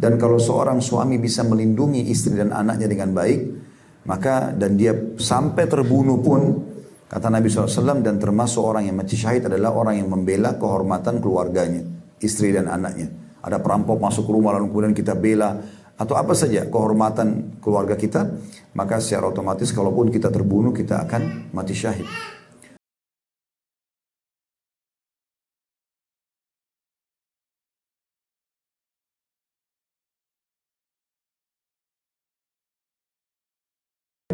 Dan kalau seorang suami bisa melindungi istri dan anaknya dengan baik, maka dan dia sampai terbunuh pun, kata Nabi SAW, dan termasuk orang yang mati syahid adalah orang yang membela kehormatan keluarganya, istri dan anaknya. Ada perampok masuk ke rumah lalu kemudian kita bela, atau apa saja kehormatan keluarga kita, maka secara otomatis kalaupun kita terbunuh kita akan mati syahid.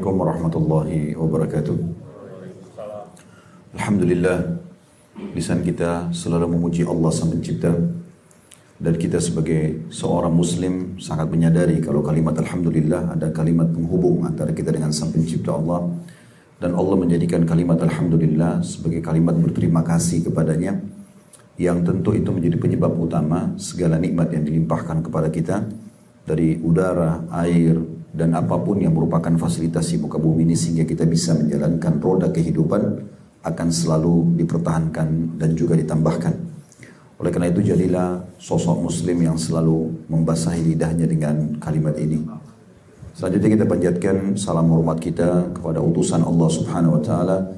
Assalamualaikum warahmatullahi wabarakatuh. Alhamdulillah, lisan kita selalu memuji Allah Sang Pencipta, dan kita sebagai seorang muslim sangat menyadari kalau kalimat Alhamdulillah ada kalimat penghubung antara kita dengan Sang Pencipta Allah, dan Allah menjadikan kalimat Alhamdulillah sebagai kalimat berterima kasih kepadanya, yang tentu itu menjadi penyebab utama segala nikmat yang dilimpahkan kepada kita dari udara, air, dan apapun yang merupakan fasilitas di muka bumi ini, sehingga kita bisa menjalankan roda kehidupan akan selalu dipertahankan dan juga ditambahkan. Oleh karena itu jadilah sosok muslim yang selalu membasahi lidahnya dengan kalimat ini. Selanjutnya kita panjatkan salam hormat kita kepada utusan Allah Subhanahu wa taala,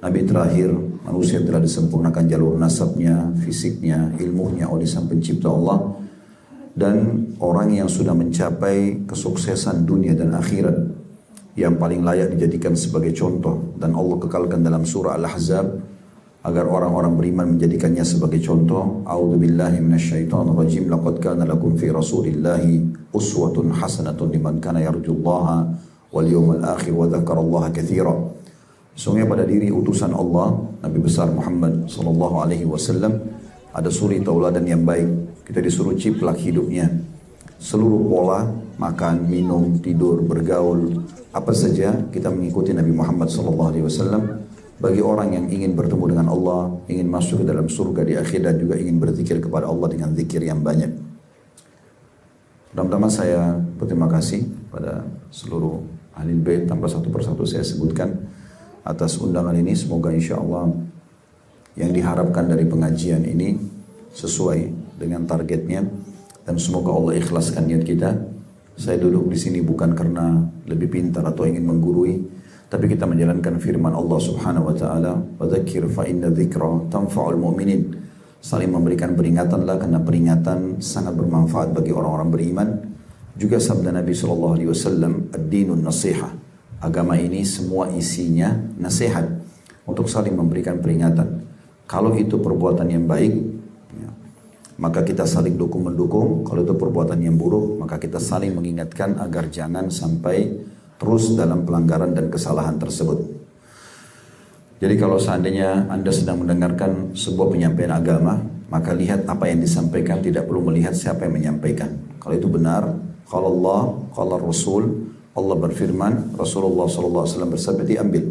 Nabi terakhir, manusia yang telah disempurnakan jalur nasabnya, fisiknya, ilmunya oleh Sang Pencipta Allah, dan orang yang sudah mencapai kesuksesan dunia dan akhirat yang paling layak dijadikan sebagai contoh, dan Allah kekalkan dalam surah Al-Ahzab agar orang-orang beriman menjadikannya sebagai contoh. A'udzubillahi minasyaitonirrajim. Laqad kana lakum fi Rasulillahi uswatun hasanatun liman kana yarjullaha wal yawmal akhir wa dzakarallaha katsira. Sungguh pada diri utusan Allah Nabi besar Muhammad sallallahu alaihi wasallam ada suri tauladan yang baik. Kita disuruh ciplak hidupnya, seluruh pola makan, minum, tidur, bergaul, apa saja kita mengikuti Nabi Muhammad SAW. Bagi orang yang ingin bertemu dengan Allah, ingin masuk ke dalam surga di akhir, dan juga ingin berzikir kepada Allah dengan zikir yang banyak. Pertama-tama saya berterima kasih pada seluruh ahli bait, tanpa satu persatu saya sebutkan, atas undangan ini. Semoga insya Allah yang diharapkan dari pengajian ini sesuai dengan targetnya, dan semoga Allah ikhlaskan niat kita. Saya duduk di sini bukan karena lebih pintar atau ingin menggurui, tapi kita menjalankan firman Allah Subhanahu wa taala, "Wa dzakir fa inna dzikra tanfa'ul mu'minin." Saling memberikan peringatanlah, karena peringatan sangat bermanfaat bagi orang-orang beriman. Juga sabda Nabi sallallahu alaihi wasallam, "Ad-dinun nasihah." Agama ini semua isinya nasihat, untuk saling memberikan peringatan. Kalau itu perbuatan yang baik, maka kita saling dukung-mendukung. Kalau itu perbuatan yang buruk, maka kita saling mengingatkan agar jangan sampai terus dalam pelanggaran dan kesalahan tersebut. Jadi kalau seandainya Anda sedang mendengarkan sebuah penyampaian agama, maka lihat apa yang disampaikan, tidak perlu melihat siapa yang menyampaikan. Kalau itu benar, kalau Allah, kalau Rasul, Allah berfirman, Rasulullah SAW bersabda, diambil.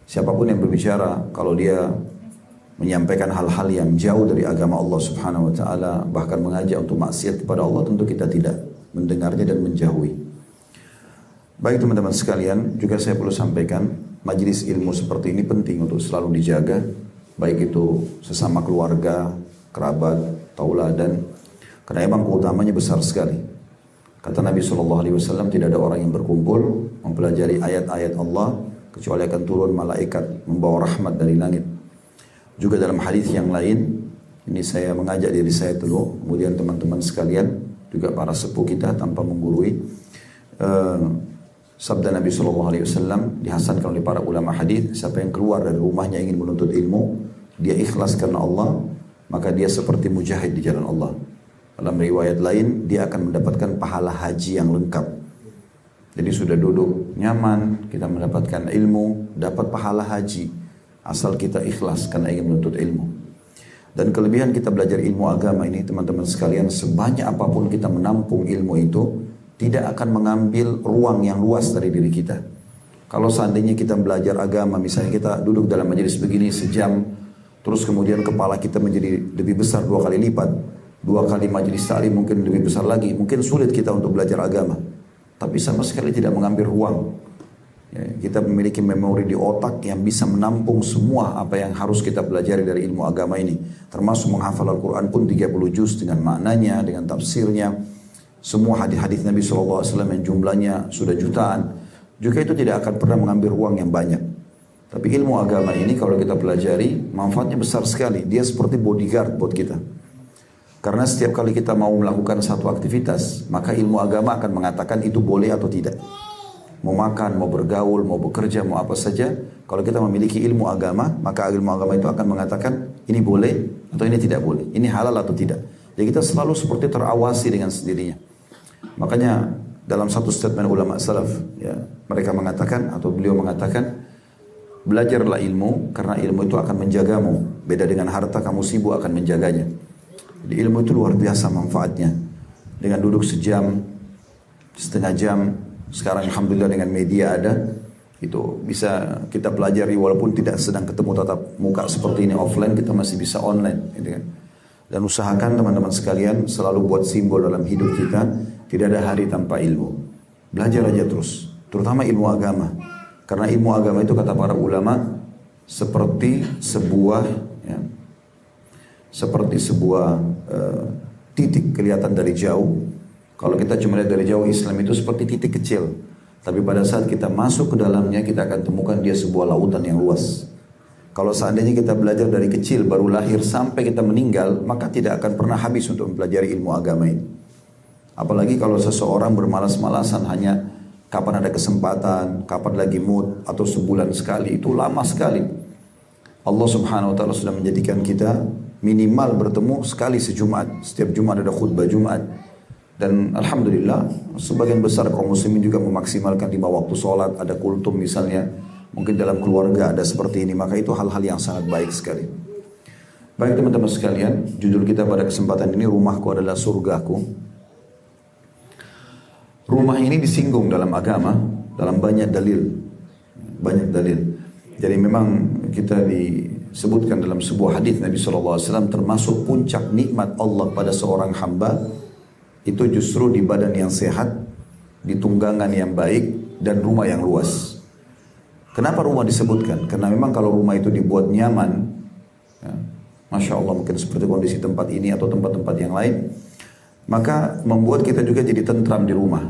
Siapapun yang berbicara, kalau dia menyampaikan hal-hal yang jauh dari agama Allah Subhanahu wa taala, bahkan mengajak untuk maksiat kepada Allah, tentu kita tidak mendengarnya dan menjauhi. Baik teman-teman sekalian, juga saya perlu sampaikan, majelis ilmu seperti ini penting untuk selalu dijaga, baik itu sesama keluarga, kerabat, tauladan, karena memang keutamanya besar sekali. Kata Nabi SAW, tidak ada orang yang berkumpul mempelajari ayat-ayat Allah kecuali akan turun malaikat membawa rahmat dari langit. Juga dalam hadis yang lain, ini saya mengajak diri saya dulu, kemudian teman-teman sekalian, juga para sepuh kita tanpa menggurui. Sabda Nabi SAW dihasankan oleh para ulama hadis, siapa yang keluar dari rumahnya ingin menuntut ilmu, dia ikhlas karena Allah, maka dia seperti mujahid di jalan Allah. Dalam riwayat lain, dia akan mendapatkan pahala haji yang lengkap. Jadi sudah duduk nyaman, kita mendapatkan ilmu, dapat pahala haji. Asal kita ikhlas karena ingin menuntut ilmu. Dan kelebihan kita belajar ilmu agama ini, teman-teman sekalian, sebanyak apapun kita menampung ilmu itu, tidak akan mengambil ruang yang luas dari diri kita. Kalau seandainya kita belajar agama, misalnya kita duduk dalam majelis begini sejam, terus kemudian kepala kita menjadi lebih besar 2 kali lipat, 2 kali majelis ta'lim mungkin lebih besar lagi, mungkin sulit kita untuk belajar agama. Tapi sama sekali tidak mengambil ruang. Ya, kita memiliki memori di otak yang bisa menampung semua apa yang harus kita pelajari dari ilmu agama ini. Termasuk menghafal Al-Quran pun 30 juz dengan maknanya, dengan tafsirnya. semua hadis-hadis Nabi SAW yang jumlahnya sudah jutaan, juga itu tidak akan pernah mengambil uang yang banyak. Tapi ilmu agama ini kalau kita pelajari, manfaatnya besar sekali. Dia seperti bodyguard buat kita. Karena setiap kali kita mau melakukan satu aktivitas, maka ilmu agama akan mengatakan itu boleh atau tidak. Mau makan, mau bergaul, mau bekerja, mau apa saja, kalau kita memiliki ilmu agama, maka ilmu agama itu akan mengatakan ini boleh atau ini tidak boleh, ini halal atau tidak. Jadi kita selalu seperti terawasi dengan sendirinya. Makanya dalam satu statement ulama salaf, ya, mereka mengatakan atau beliau mengatakan, belajarlah ilmu karena ilmu itu akan menjagamu. Beda dengan harta, kamu sibuk akan menjaganya. Jadi ilmu itu luar biasa manfaatnya. Dengan duduk sejam, setengah jam, sekarang alhamdulillah dengan media ada, itu bisa kita pelajari walaupun tidak sedang ketemu tatap muka seperti ini offline, kita masih bisa online, gitu kan. Dan usahakan teman-teman sekalian selalu buat simbol dalam hidup kita, tidak ada hari tanpa ilmu. Belajar aja terus, terutama ilmu agama. Karena ilmu agama itu kata para ulama seperti sebuah titik kelihatan dari jauh. Kalau kita cuma lihat dari jauh, Islam itu seperti titik kecil. Tapi pada saat kita masuk ke dalamnya, kita akan temukan dia sebuah lautan yang luas. Kalau seandainya kita belajar dari kecil, baru lahir sampai kita meninggal, maka tidak akan pernah habis untuk mempelajari ilmu agama ini. Apalagi kalau seseorang bermalas-malasan hanya kapan ada kesempatan, kapan lagi mood, atau sebulan sekali, itu lama sekali. Allah Subhanahu wa Ta'ala sudah menjadikan kita minimal bertemu sekali sejumat. Setiap Jumat ada khutbah Jumat. Dan alhamdulillah sebagian besar kaum muslimin juga memaksimalkan 5 waktu sholat, ada kultum misalnya, mungkin dalam keluarga ada seperti ini, maka itu hal-hal yang sangat baik sekali. Baik teman-teman sekalian, judul kita pada kesempatan ini, rumahku adalah surgaku. Rumah ini disinggung dalam agama, dalam banyak dalil. Jadi memang kita disebutkan dalam sebuah hadis Nabi SAW, termasuk puncak nikmat Allah pada seorang hamba, itu justru di badan yang sehat, di tunggangan yang baik, dan rumah yang luas. Kenapa rumah disebutkan? Karena memang kalau rumah itu dibuat nyaman, ya, Masya Allah mungkin seperti kondisi tempat ini atau tempat-tempat yang lain, maka membuat kita juga jadi tentram di rumah.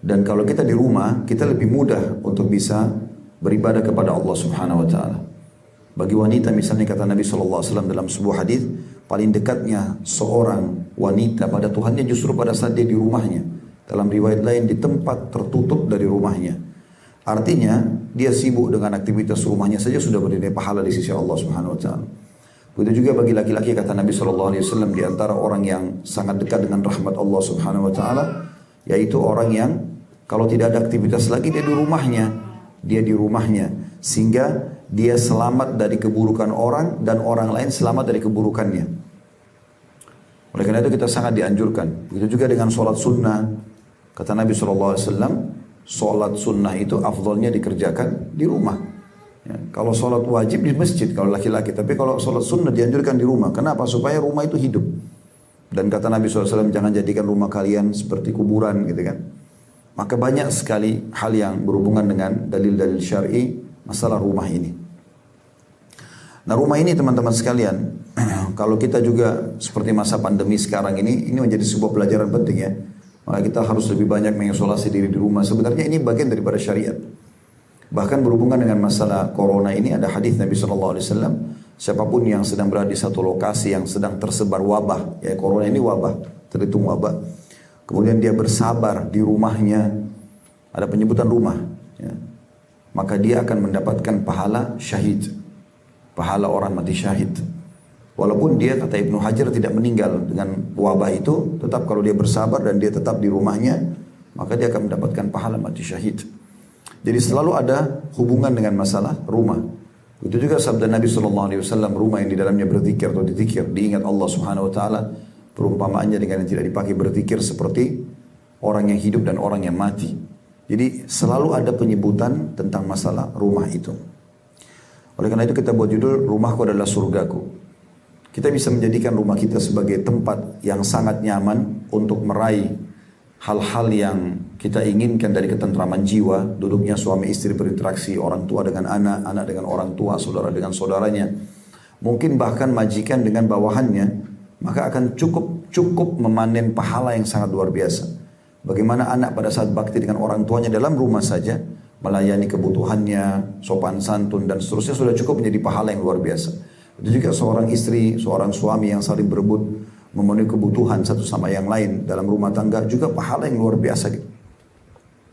Dan kalau kita di rumah, kita lebih mudah untuk bisa beribadah kepada Allah Subhanahu wa Ta'ala. Bagi wanita misalnya kata Nabi SAW dalam sebuah hadis, paling dekatnya seorang wanita pada Tuhannya justru pada saat dia di rumahnya. Dalam riwayat lain, di tempat tertutup dari rumahnya. Artinya dia sibuk dengan aktivitas rumahnya saja sudah bernilai pahala di sisi Allah Subhanahu wa Ta'ala. Begitu juga bagi laki-laki kata Nabi SAW, di antara orang yang sangat dekat dengan rahmat Allah Subhanahu wa Ta'ala, yaitu orang yang kalau tidak ada aktivitas lagi dia di rumahnya, sehingga dia selamat dari keburukan orang dan orang lain selamat dari keburukannya. Oleh karena itu kita sangat dianjurkan. Begitu juga dengan sholat sunnah. Kata Nabi SAW, sholat sunnah itu afdolnya dikerjakan di rumah. Ya, kalau sholat wajib di masjid kalau laki-laki, tapi kalau sholat sunnah dianjurkan di rumah. Kenapa? Supaya rumah itu hidup. Dan kata Nabi SAW, jangan jadikan rumah kalian seperti kuburan, gitu kan. Maka banyak sekali hal yang berhubungan dengan dalil-dalil syar'i masalah rumah ini. Nah rumah ini teman-teman sekalian, kalau kita juga seperti masa pandemi sekarang ini menjadi sebuah pelajaran penting ya. Maka kita harus lebih banyak mengisolasi diri di rumah. Sebenarnya ini bagian daripada syariat. Bahkan berhubungan dengan masalah corona ini ada hadis Nabi SAW, siapapun yang sedang berada di satu lokasi yang sedang tersebar wabah, ya corona ini wabah, terhitung wabah. Kemudian dia bersabar di rumahnya, ada penyebutan rumah, ya, maka dia akan mendapatkan pahala syahid, pahala orang mati syahid. Walaupun dia kata Ibnu Hajar tidak meninggal dengan wabah itu, tetap kalau dia bersabar dan dia tetap di rumahnya, maka dia akan mendapatkan pahala mati syahid. Jadi selalu ada hubungan dengan masalah rumah. Itu juga sabda Nabi SAW, rumah yang di dalamnya berzikir atau dizikir, diingat Allah Subhanahu Wa Taala. Perumpamaannya dengan yang tidak dipakai berzikir seperti orang yang hidup dan orang yang mati. Jadi selalu ada penyebutan tentang masalah rumah itu. Oleh karena itu kita buat judul, rumahku adalah surgaku. Kita bisa menjadikan rumah kita sebagai tempat yang sangat nyaman untuk meraih hal-hal yang kita inginkan dari ketentraman jiwa. Duduknya suami istri berinteraksi, orang tua dengan anak, anak dengan orang tua, saudara dengan saudaranya. Mungkin bahkan majikan dengan bawahannya. Maka akan cukup cukup memanen pahala yang sangat luar biasa. Bagaimana anak pada saat bakti dengan orang tuanya dalam rumah saja, melayani kebutuhannya, sopan santun dan seterusnya sudah cukup menjadi pahala yang luar biasa. Itu juga seorang istri, seorang suami yang saling berebut memenuhi kebutuhan satu sama yang lain dalam rumah tangga juga pahala yang luar biasa gitu.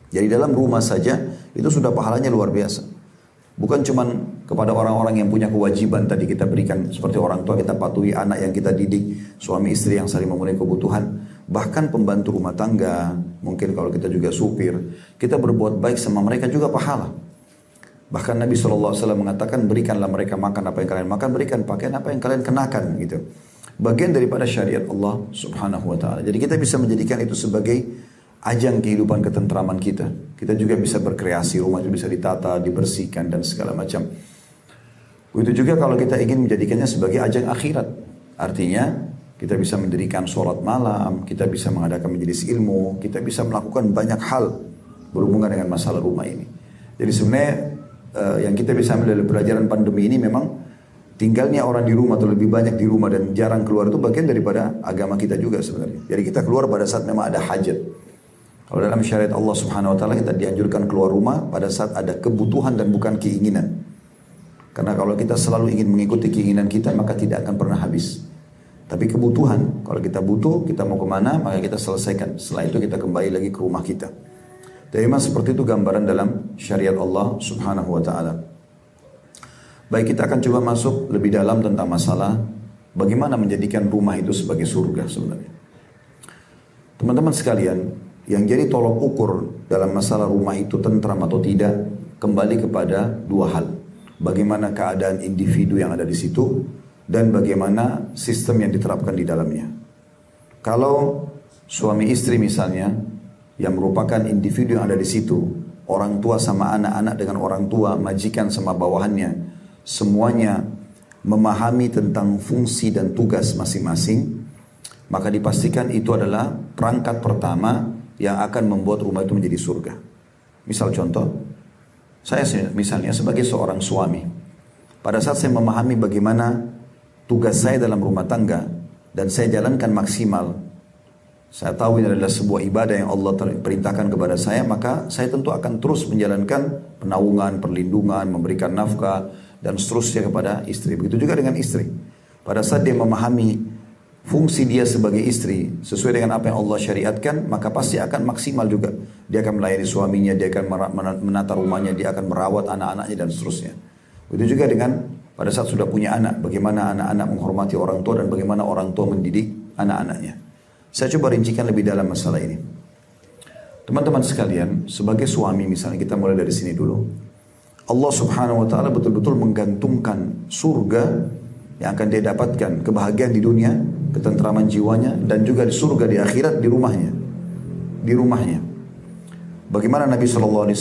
Jadi dalam rumah saja itu sudah pahalanya luar biasa. Bukan cuma kepada orang-orang yang punya kewajiban tadi kita berikan seperti orang tua kita patuhi, anak yang kita didik, suami istri yang saling memenuhi kebutuhan, bahkan pembantu rumah tangga, mungkin kalau kita juga supir, kita berbuat baik sama mereka juga pahala. Bahkan Nabi SAW mengatakan berikanlah mereka makan apa yang kalian makan, berikan pakaian apa yang kalian kenakan gitu. Bagian daripada syariat Allah Subhanahu wa ta'ala. Jadi kita bisa menjadikan itu sebagai ajang kehidupan ketentraman kita. Kita juga bisa berkreasi, rumah itu bisa ditata, dibersihkan dan segala macam. Begitu juga kalau kita ingin menjadikannya sebagai ajang akhirat. Artinya kita bisa mendirikan sholat malam, kita bisa mengadakan majelis ilmu, kita bisa melakukan banyak hal berhubungan dengan masalah rumah ini. Jadi sebenarnya yang kita bisa ambil dari pelajaran pandemi ini memang tinggalnya orang di rumah atau lebih banyak di rumah dan jarang keluar itu bagian daripada agama kita juga sebenarnya. Jadi kita keluar pada saat memang ada hajat. Kalau dalam syariat Allah Subhanahu wa ta'ala kita dianjurkan keluar rumah pada saat ada kebutuhan dan bukan keinginan. Karena kalau kita selalu ingin mengikuti keinginan kita maka tidak akan pernah habis. Tapi kebutuhan, kalau kita butuh, kita mau kemana maka kita selesaikan. Setelah itu kita kembali lagi ke rumah kita. Jadi memang seperti itu gambaran dalam syariat Allah Subhanahu wa ta'ala. Baik, kita akan coba masuk lebih dalam tentang masalah bagaimana menjadikan rumah itu sebagai surga sebenarnya. Teman-teman sekalian, yang jadi tolok ukur dalam masalah rumah itu tentram atau tidak kembali kepada dua hal. Bagaimana keadaan individu yang ada di situ dan bagaimana sistem yang diterapkan di dalamnya. Kalau suami istri misalnya yang merupakan individu yang ada di situ, orang tua sama anak-anak dengan orang tua, majikan sama bawahannya, semuanya memahami tentang fungsi dan tugas masing-masing, maka dipastikan itu adalah perangkat pertama yang akan membuat rumah itu menjadi surga. Misal contoh, saya misalnya sebagai seorang suami, pada saat saya memahami bagaimana tugas saya dalam rumah tangga dan saya jalankan maksimal, saya tahu ini adalah sebuah ibadah yang Allah perintahkan kepada saya, maka saya tentu akan terus menjalankan penaungan, perlindungan, memberikan nafkah dan seterusnya kepada istri. Begitu juga dengan istri. Pada saat dia memahami fungsi dia sebagai istri sesuai dengan apa yang Allah syariatkan, maka pasti akan maksimal juga. Dia akan melayani suaminya, dia akan menata rumahnya, dia akan merawat anak-anaknya dan seterusnya. Begitu juga dengan pada saat sudah punya anak, bagaimana anak-anak menghormati orang tua dan bagaimana orang tua mendidik anak-anaknya. Saya coba rincikan lebih dalam masalah ini. Teman-teman sekalian, sebagai suami misalnya kita mulai dari sini dulu. Allah Subhanahu wa ta'ala betul-betul menggantungkan surga yang akan dia dapatkan, kebahagiaan di dunia, ketentraman jiwanya, dan juga di surga di akhirat di rumahnya. Di rumahnya. Bagaimana Nabi SAW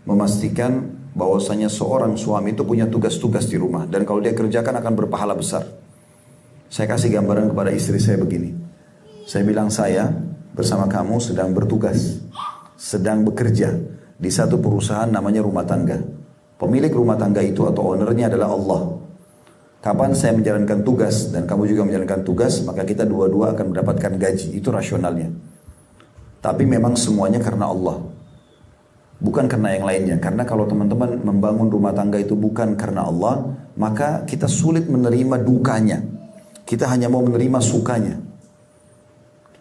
memastikan bahwasanya seorang suami itu punya tugas-tugas di rumah, dan kalau dia kerjakan akan berpahala besar. Saya kasih gambaran kepada istri saya begini. Saya bilang saya bersama kamu sedang bertugas, sedang bekerja di satu perusahaan namanya rumah tangga. Pemilik rumah tangga itu atau ownernya adalah Allah. Kapan saya menjalankan tugas dan kamu juga menjalankan tugas, maka kita dua-dua akan mendapatkan gaji. Itu rasionalnya. Tapi memang semuanya karena Allah. Bukan karena yang lainnya. Karena kalau teman-teman membangun rumah tangga itu bukan karena Allah, maka kita sulit menerima dukanya. Kita hanya mau menerima sukanya.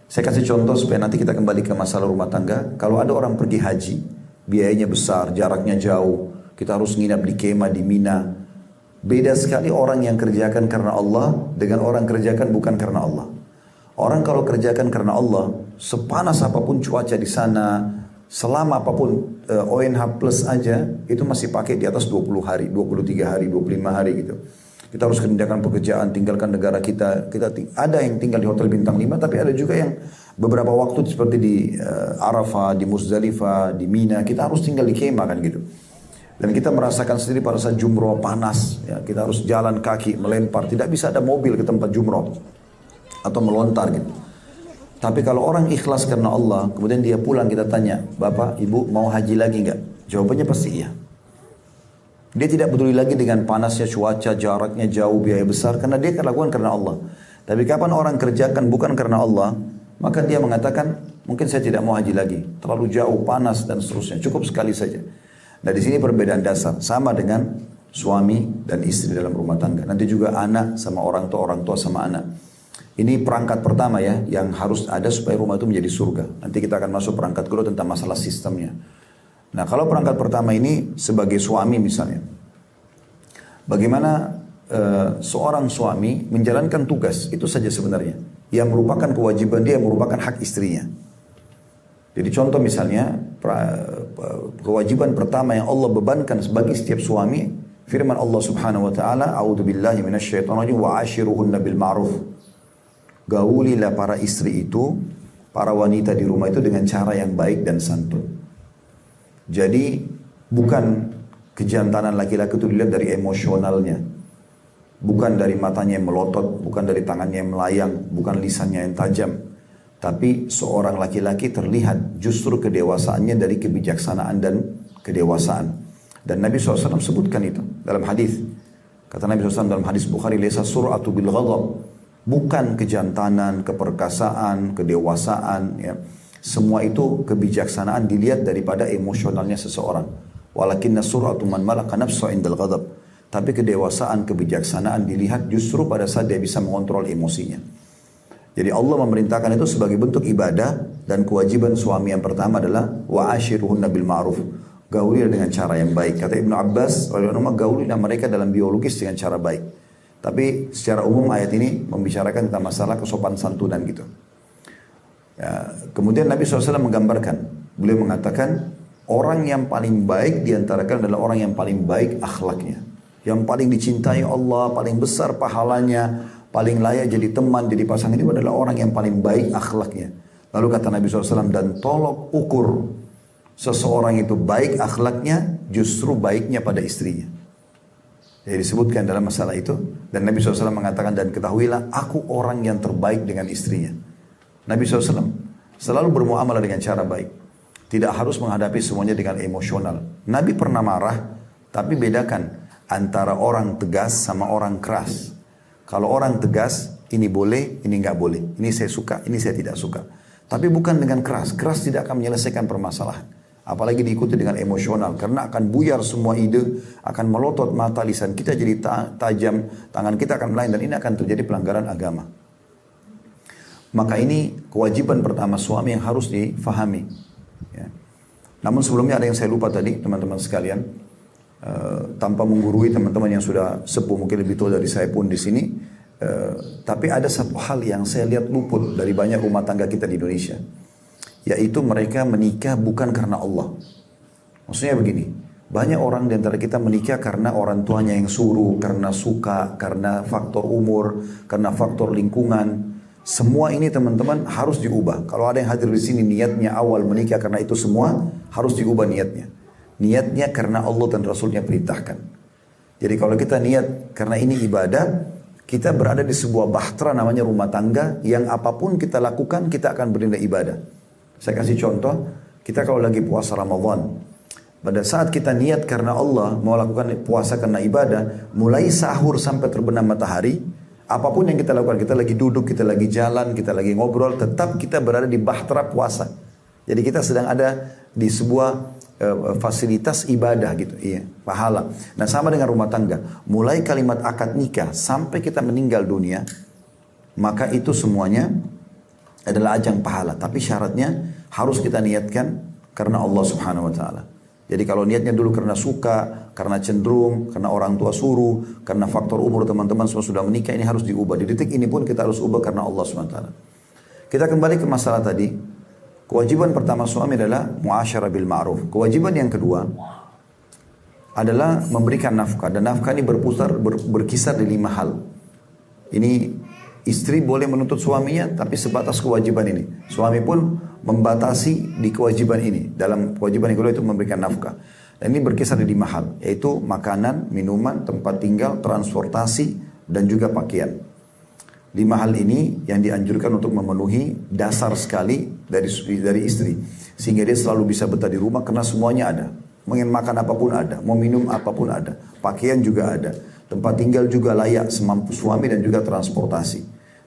Saya kasih contoh supaya nanti kita kembali ke masalah rumah tangga. Kalau ada orang pergi haji, biayanya besar, jaraknya jauh, kita harus nginap di kemah di Mina. Beda sekali orang yang kerjakan karena Allah dengan orang kerjakan bukan karena Allah. Orang kalau kerjakan karena Allah, sepanas apapun cuaca di sana, selama apapun ONH plus aja, itu masih pakai di atas 20 hari, 23 hari, 25 hari gitu. Kita harus kerjakan pekerjaan, tinggalkan negara kita. Ada yang tinggal di hotel bintang 5, tapi ada juga yang beberapa waktu seperti di Arafah, di Muzdalifah, di Mina, kita harus tinggal di kemah kan gitu. Dan kita merasakan sendiri pada saat jumroh panas, ya, kita harus jalan kaki, melempar, tidak bisa ada mobil ke tempat jumroh atau melontar gitu. Tapi kalau orang ikhlas karena Allah, kemudian dia pulang, kita tanya, Bapak, Ibu mau haji lagi enggak? Jawabannya pasti iya. Dia tidak peduli lagi dengan panasnya cuaca, jaraknya jauh, biaya besar, karena dia akan lakukan karena Allah. Tapi kapan orang kerjakan bukan karena Allah, maka dia mengatakan, mungkin saya tidak mau haji lagi, terlalu jauh, panas dan seterusnya, cukup sekali saja. Nah di sini perbedaan dasar, sama dengan suami dan istri dalam rumah tangga. Nanti juga anak sama orang tua sama anak. Ini perangkat pertama ya, yang harus ada supaya rumah itu menjadi surga. Nanti kita akan masuk perangkat kedua tentang masalah sistemnya. Nah kalau perangkat pertama ini sebagai suami misalnya, bagaimana seorang suami menjalankan tugas, itu saja sebenarnya. Yang merupakan kewajiban dia, yang merupakan hak istrinya. Jadi contoh misalnya, kewajiban pertama yang Allah bebankan sebagai setiap suami, firman Allah subhanahu wa ta'ala, a'udzubillahi minasyaitonirrajim, wa'ashiruhunna bil ma'ruf. Gaulilah para istri itu, para wanita di rumah itu dengan cara yang baik dan santun. Jadi bukan kejantanan laki-laki itu dilihat dari emosionalnya, bukan dari matanya yang melotot, bukan dari tangannya yang melayang, bukan lisannya yang tajam. Tapi seorang laki-laki terlihat justru kedewasaannya dari kebijaksanaan dan kedewasaan. Dan Nabi SAW sebutkan itu dalam hadis. Kata Nabi SAW dalam hadis Bukhari, "Laisa sur'atu bil ghadab." Bukan kejantanan, keperkasaan, kedewasaan. Ya. Semua itu kebijaksanaan dilihat daripada emosionalnya seseorang. Walakinna sur'atu man malaka nafsu indal ghadab. Tapi kedewasaan, kebijaksanaan dilihat justru pada saat dia bisa mengontrol emosinya. Jadi Allah memerintahkan itu sebagai bentuk ibadah, dan kewajiban suami yang pertama adalah wa'ashiruhunna bil ma'ruf. Gaulilah dengan cara yang baik. Kata Ibnu Abbas, gaulilah mereka dalam biologis dengan cara baik. Tapi secara umum ayat ini membicarakan tentang masalah kesopan santunan gitu. Ya, kemudian Nabi SAW menggambarkan, beliau mengatakan orang yang paling baik diantara kalian adalah orang yang paling baik akhlaknya, yang paling dicintai Allah, paling besar pahalanya, paling layak jadi teman, jadi pasangan itu adalah orang yang paling baik akhlaknya. Lalu kata Nabi SAW, dan tolok ukur seseorang itu baik akhlaknya justru baiknya pada istrinya. Jadi disebutkan dalam masalah itu, dan Nabi SAW mengatakan, dan ketahuilah aku orang yang terbaik dengan istrinya. Nabi SAW selalu bermuamalah dengan cara baik, tidak harus menghadapi semuanya dengan emosional. Nabi pernah marah, tapi bedakan antara orang tegas sama orang keras. Kalau orang tegas, ini boleh, ini nggak boleh, ini saya suka, ini saya tidak suka. Tapi bukan dengan keras, keras tidak akan menyelesaikan permasalahan. Apalagi diikuti dengan emosional, karena akan buyar semua ide, akan melotot mata, lisan kita jadi tajam, tangan kita akan melayang, dan ini akan terjadi pelanggaran agama. Maka ini kewajiban pertama suami yang harus difahami. Ya. Namun sebelumnya ada yang saya lupa tadi, teman-teman sekalian, tanpa menggurui teman-teman yang sudah sepuh, mungkin lebih tua dari saya pun di sini, tapi ada satu hal yang saya lihat luput dari banyak rumah tangga kita di Indonesia. Yaitu mereka menikah bukan karena Allah. Maksudnya begini, banyak orang di antara kita menikah karena orang tuanya yang suruh, karena suka, karena faktor umur, karena faktor lingkungan. Semua ini teman-teman harus diubah. Kalau ada yang hadir di sini niatnya awal menikah karena itu semua, harus diubah niatnya. Niatnya karena Allah dan Rasulnya perintahkan. Jadi kalau kita niat karena ini ibadah, kita berada di sebuah bahtera namanya rumah tangga, yang apapun kita lakukan kita akan bernilai ibadah. Saya kasih contoh, kita kalau lagi puasa Ramadan, pada saat kita niat karena Allah, mau lakukan puasa karena ibadah, mulai sahur sampai terbenam matahari, apapun yang kita lakukan, kita lagi duduk, kita lagi jalan, kita lagi ngobrol, tetap kita berada di bahtera puasa. Jadi kita sedang ada di sebuah fasilitas ibadah gitu, iya, pahala. Nah sama dengan rumah tangga, mulai kalimat akad nikah sampai kita meninggal dunia, maka itu semuanya adalah ajang pahala, tapi syaratnya harus kita niatkan karena Allah Subhanahu wa taala. Jadi kalau niatnya dulu karena suka, karena cenderung, karena orang tua suruh, karena faktor umur teman-teman semua sudah menikah, ini harus diubah. Di detik ini pun kita harus ubah karena Allah Subhanahu wa taala. Kita kembali ke masalah tadi. Kewajiban pertama suami adalah muasyarah bil ma'ruf. Kewajiban yang kedua adalah memberikan nafkah, dan nafkah ini berkisar di 5 hal. Ini istri boleh menuntut suaminya, tapi sebatas kewajiban ini. Suami pun membatasi di kewajiban ini. Dalam kewajiban yang kedua itu memberikan nafkah. Dan ini berkisar di 5 hal, yaitu makanan, minuman, tempat tinggal, transportasi, dan juga pakaian. 5 hal ini yang dianjurkan untuk memenuhi dasar sekali dari istri. Sehingga dia selalu bisa betah di rumah karena semuanya ada. Mau makan apapun ada, mau minum apapun ada. Pakaian juga ada. Tempat tinggal juga layak semampu suami, dan juga transportasi.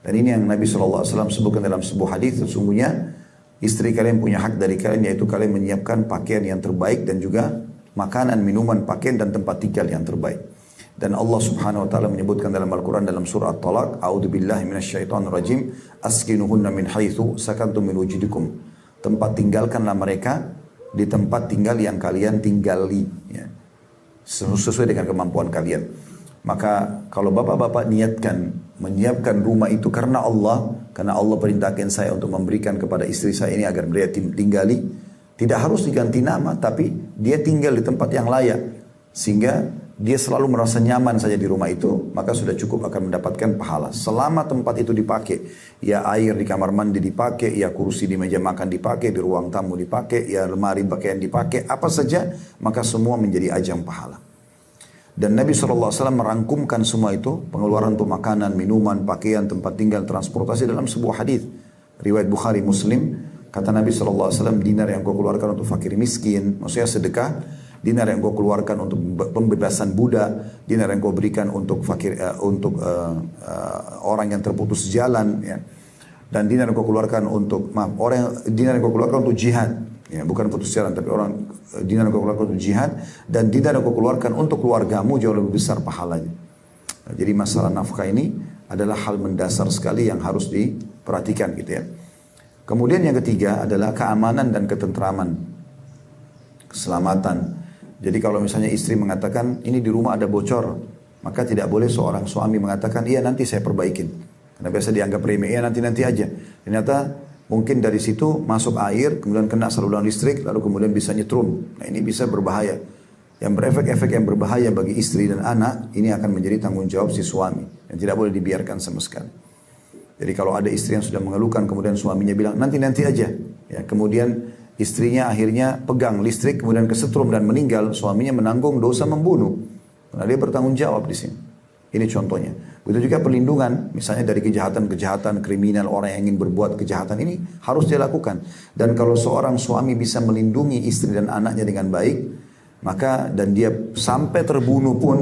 Dan ini yang Nabi SAW sebutkan dalam sebuah hadis, sesungguhnya istri kalian punya hak dari kalian, yaitu kalian menyiapkan pakaian yang terbaik dan juga makanan, minuman, pakaian dan tempat tinggal yang terbaik. Dan Allah Subhanahu wa taala menyebutkan dalam Al-Qur'an dalam surah At-Talaq, a'udzubillahi minasyaitonir rajim, askinuhunna min haitsu sakantum min wujudikum. Tempat tinggalkanlah mereka di tempat tinggal yang kalian tinggali, ya, sesuai dengan kemampuan kalian. Maka kalau bapak-bapak menyiapkan rumah itu karena Allah perintahkan saya untuk memberikan kepada istri saya ini agar dia tinggali, tidak harus diganti nama, tapi dia tinggal di tempat yang layak, sehingga dia selalu merasa nyaman saja di rumah itu, maka sudah cukup akan mendapatkan pahala. Selama tempat itu dipakai, ya air di kamar mandi dipakai, ya kursi di meja makan dipakai, di ruang tamu dipakai, ya lemari pakaian dipakai, apa saja, maka semua menjadi ajang pahala. Dan Nabi SAW merangkumkan semua itu, pengeluaran untuk makanan, minuman, pakaian, tempat tinggal, transportasi dalam sebuah hadis riwayat Bukhari Muslim. Kata Nabi SAW, dinar yang kau keluarkan untuk fakir miskin, maksudnya sedekah, dinar yang kau keluarkan untuk pembebasan budak, dinar yang kau berikan untuk fakir, orang yang terputus jalan, ya. Dan dinar yang kau keluarkan untuk dinar yang kau keluarkan untuk jihad, ya, bukan putus jalan, tapi dinar yang kau keluarkan untuk jihad, dan dinar yang kau keluarkan untuk keluargamu jauh lebih besar pahalanya. Nah, jadi masalah nafkah ini adalah hal mendasar sekali yang harus diperhatikan, gitu ya. Kemudian yang ketiga adalah keamanan dan ketentraman, keselamatan. Jadi kalau misalnya istri mengatakan ini di rumah ada bocor, maka tidak boleh seorang suami mengatakan iya nanti saya perbaikin. Karena biasa dianggap remeh, ya nanti aja. Ternyata mungkin dari situ masuk air, kemudian kena saluran listrik, lalu kemudian bisa nyetrum. Nah ini bisa berbahaya. Yang berefek-efek yang berbahaya bagi istri dan anak, ini akan menjadi tanggung jawab si suami. Dan tidak boleh dibiarkan sama sekali. Jadi kalau ada istri yang sudah mengeluhkan, kemudian suaminya bilang nanti aja. Ya, kemudian istrinya akhirnya pegang listrik, kemudian kesetrum dan meninggal, suaminya menanggung dosa membunuh. Karena dia bertanggung jawab di sini. Ini contohnya. Begitu juga perlindungan, misalnya dari kejahatan-kejahatan kriminal, orang yang ingin berbuat kejahatan ini harus dilakukan. Dan kalau seorang suami bisa melindungi istri dan anaknya dengan baik, maka dan dia sampai terbunuh pun,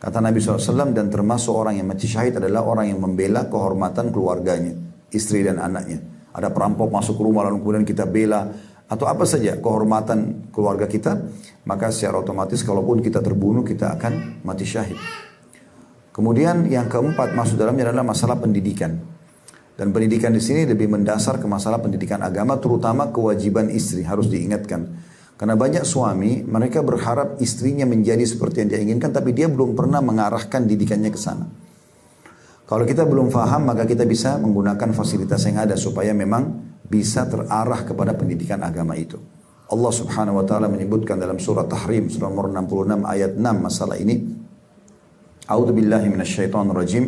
kata Nabi SAW, dan termasuk orang yang mati syahid adalah orang yang membela kehormatan keluarganya, istri dan anaknya. Ada perampok masuk ke rumah lalu kemudian kita bela, atau apa saja kehormatan keluarga kita, maka secara otomatis kalaupun kita terbunuh kita akan mati syahid. Kemudian yang keempat masuk dalamnya adalah masalah pendidikan. Dan pendidikan di sini lebih mendasar ke masalah pendidikan agama, terutama kewajiban istri harus diingatkan. Karena banyak suami mereka berharap istrinya menjadi seperti yang dia inginkan, tapi dia belum pernah mengarahkan didikannya ke sana. Kalau kita belum faham, maka kita bisa menggunakan fasilitas yang ada supaya memang bisa terarah kepada pendidikan agama itu. Allah Subhanahu wa taala menyebutkan dalam surah Tahrim surah nomor 66 ayat 6 masalah ini. A'udzu billahi minasyaitonir rajim.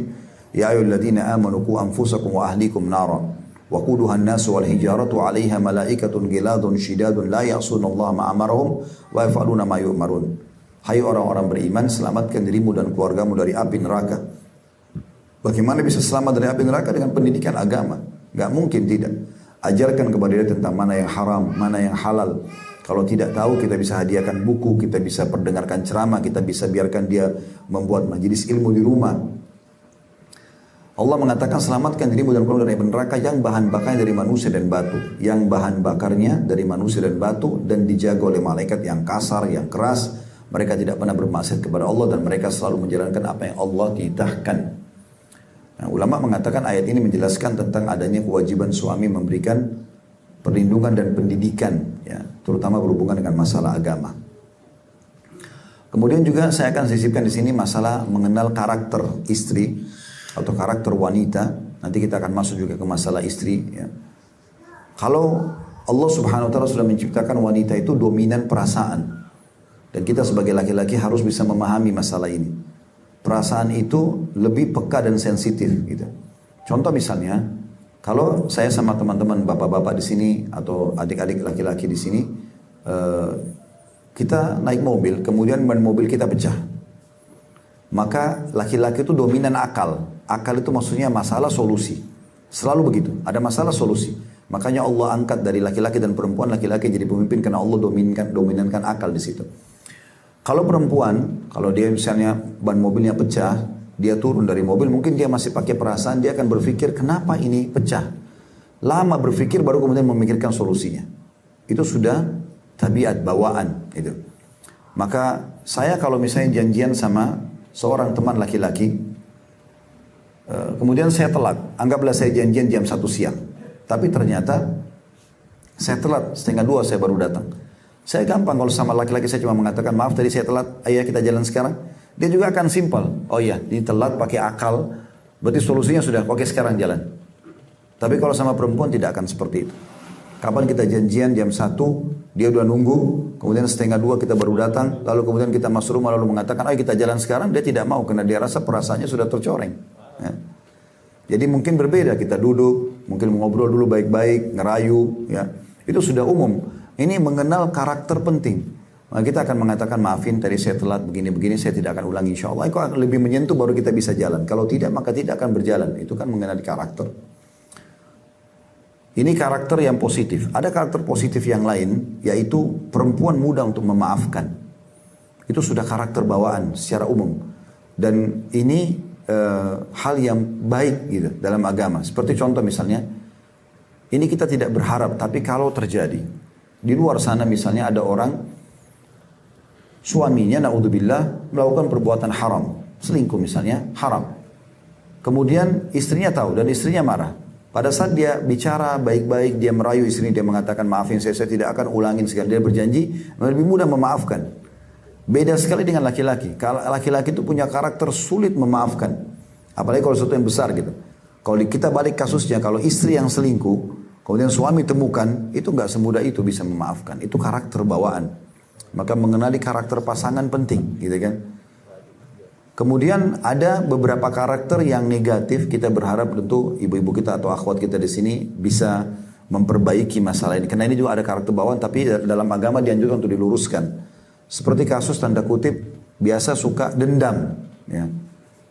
Ya ayyuhalladzina amanu qu anfusakum wa ahlikum nara wa quduha an-nasu wal hijaratu 'alaiha malaikatun ghiladun syidadun la ya'sunallaha ma amarahum wa yaf'aluna ma yu'marun. Hai orang-orang beriman, selamatkan dirimu dan keluargamu dari api neraka. Bagaimana bisa selamat dari api neraka? Dengan pendidikan agama. Gak mungkin tidak. Ajarkan kepada dia tentang mana yang haram, mana yang halal. Kalau tidak tahu, kita bisa hadiahkan buku, kita bisa perdengarkan ceramah, kita bisa biarkan dia membuat majelis ilmu di rumah. Allah mengatakan selamatkan dirimu dan keluarga dari neraka yang bahan bakarnya dari manusia dan batu. Yang bahan bakarnya dari manusia dan batu dan dijaga oleh malaikat yang kasar, yang keras. Mereka tidak pernah bermaksiat kepada Allah dan mereka selalu menjalankan apa yang Allah titahkan. Nah, ulama mengatakan ayat ini menjelaskan tentang adanya kewajiban suami memberikan perlindungan dan pendidikan, ya, terutama berhubungan dengan masalah agama. Kemudian juga saya akan sisipkan di sini masalah mengenal karakter istri atau karakter wanita. Nanti kita akan masuk juga ke masalah istri. Ya. Kalau Allah Subhanahu Wa Taala sudah menciptakan wanita itu dominan perasaan, dan kita sebagai laki-laki harus bisa memahami masalah ini. Perasaan itu lebih peka dan sensitif gitu. Contoh misalnya, kalau saya sama teman-teman bapak-bapak di sini atau adik-adik laki-laki di sini, kita naik mobil, kemudian ban mobil kita pecah. Maka laki-laki itu dominan akal. Akal itu maksudnya masalah solusi. Selalu begitu, ada masalah solusi. Makanya Allah angkat dari laki-laki dan perempuan, laki-laki jadi pemimpin karena Allah dominankan akal di situ. Kalau perempuan, kalau dia misalnya ban mobilnya pecah, dia turun dari mobil, mungkin dia masih pakai perasaan, dia akan berpikir kenapa ini pecah. Lama berpikir baru kemudian memikirkan solusinya. Itu sudah tabiat, bawaan. Gitu. Maka saya kalau misalnya janjian sama seorang teman laki-laki, kemudian saya telat, anggaplah saya janjian jam 1 siang. Tapi ternyata saya telat, 1:30 saya baru datang. Saya gampang kalau sama laki-laki saya cuma mengatakan, maaf tadi saya telat, ayo kita jalan sekarang. Dia juga akan simpel, oh iya ini telat pakai akal, berarti solusinya sudah, oke sekarang jalan. Tapi kalau sama perempuan tidak akan seperti itu. Kapan kita janjian jam 1, dia udah nunggu, kemudian 1:30 kita baru datang, lalu kemudian kita masuk rumah lalu mengatakan, ayo kita jalan sekarang, dia tidak mau karena dia rasa perasaannya sudah tercoreng. Ya. Jadi mungkin berbeda, kita duduk, mungkin ngobrol dulu baik-baik, ngerayu, ya. Itu sudah umum. Ini mengenal karakter penting. Maka kita akan mengatakan, maafin tadi saya telat begini-begini, saya tidak akan ulangi insya Allah. Itu akan lebih menyentuh baru kita bisa jalan. Kalau tidak maka tidak akan berjalan. Itu kan mengenali karakter. Ini karakter yang positif. Ada karakter positif yang lain, yaitu perempuan mudah untuk memaafkan. Itu sudah karakter bawaan secara umum. Dan ini hal yang baik gitu dalam agama. Seperti contoh misalnya, ini kita tidak berharap, tapi kalau terjadi. Di luar sana misalnya ada orang, suaminya na'udzubillah melakukan perbuatan haram. Selingkuh misalnya, haram. Kemudian istrinya tahu dan istrinya marah. Pada saat dia bicara baik-baik, dia merayu istrinya, dia mengatakan maafin saya tidak akan ulangin sekali. Dia berjanji, lebih mudah memaafkan. Beda sekali dengan laki-laki. Kalau laki-laki itu punya karakter sulit memaafkan. Apalagi kalau sesuatu yang besar gitu. Kalau kita balik kasusnya, kalau istri yang selingkuh, kemudian suami temukan, itu nggak semudah itu bisa memaafkan. Itu karakter bawaan. Maka mengenali karakter pasangan penting, gitu kan. Kemudian ada beberapa karakter yang negatif, kita berharap tentu ibu-ibu kita atau akhwat kita di sini bisa memperbaiki masalah ini. Karena ini juga ada karakter bawaan, tapi dalam agama dianjurkan untuk diluruskan. Seperti kasus tanda kutip, biasa suka dendam, ya.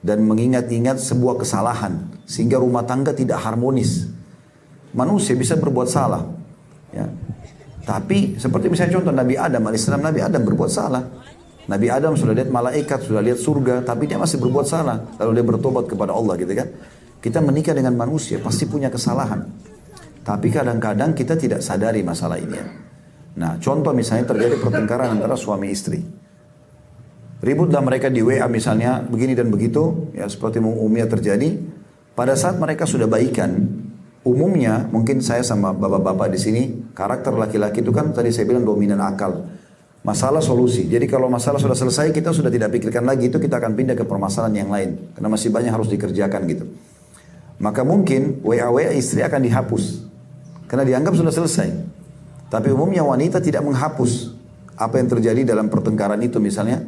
Dan mengingat-ingat sebuah kesalahan, sehingga rumah tangga tidak harmonis. Manusia bisa berbuat salah, ya. Tapi seperti misalnya contoh Nabi Adam alaihissalam, Nabi Adam berbuat salah. Nabi Adam sudah lihat malaikat, sudah lihat surga, tapi dia masih berbuat salah. Lalu dia bertobat kepada Allah, gitu kan? Kita menikah dengan manusia pasti punya kesalahan. Tapi kadang-kadang kita tidak sadari masalah ini. Nah, contoh misalnya terjadi pertengkaran antara suami istri. Ributlah mereka di WA misalnya begini dan begitu, ya seperti umumnya terjadi. Pada saat mereka sudah baikan, umumnya mungkin saya sama bapak-bapak di sini, karakter laki-laki itu kan tadi saya bilang dominan akal. Masalah solusi. Jadi kalau masalah sudah selesai, kita sudah tidak pikirkan lagi, itu kita akan pindah ke permasalahan yang lain. Karena masih banyak harus dikerjakan gitu. Maka mungkin WA-WA istri akan dihapus. Karena dianggap sudah selesai. Tapi umumnya wanita tidak menghapus apa yang terjadi dalam pertengkaran itu misalnya.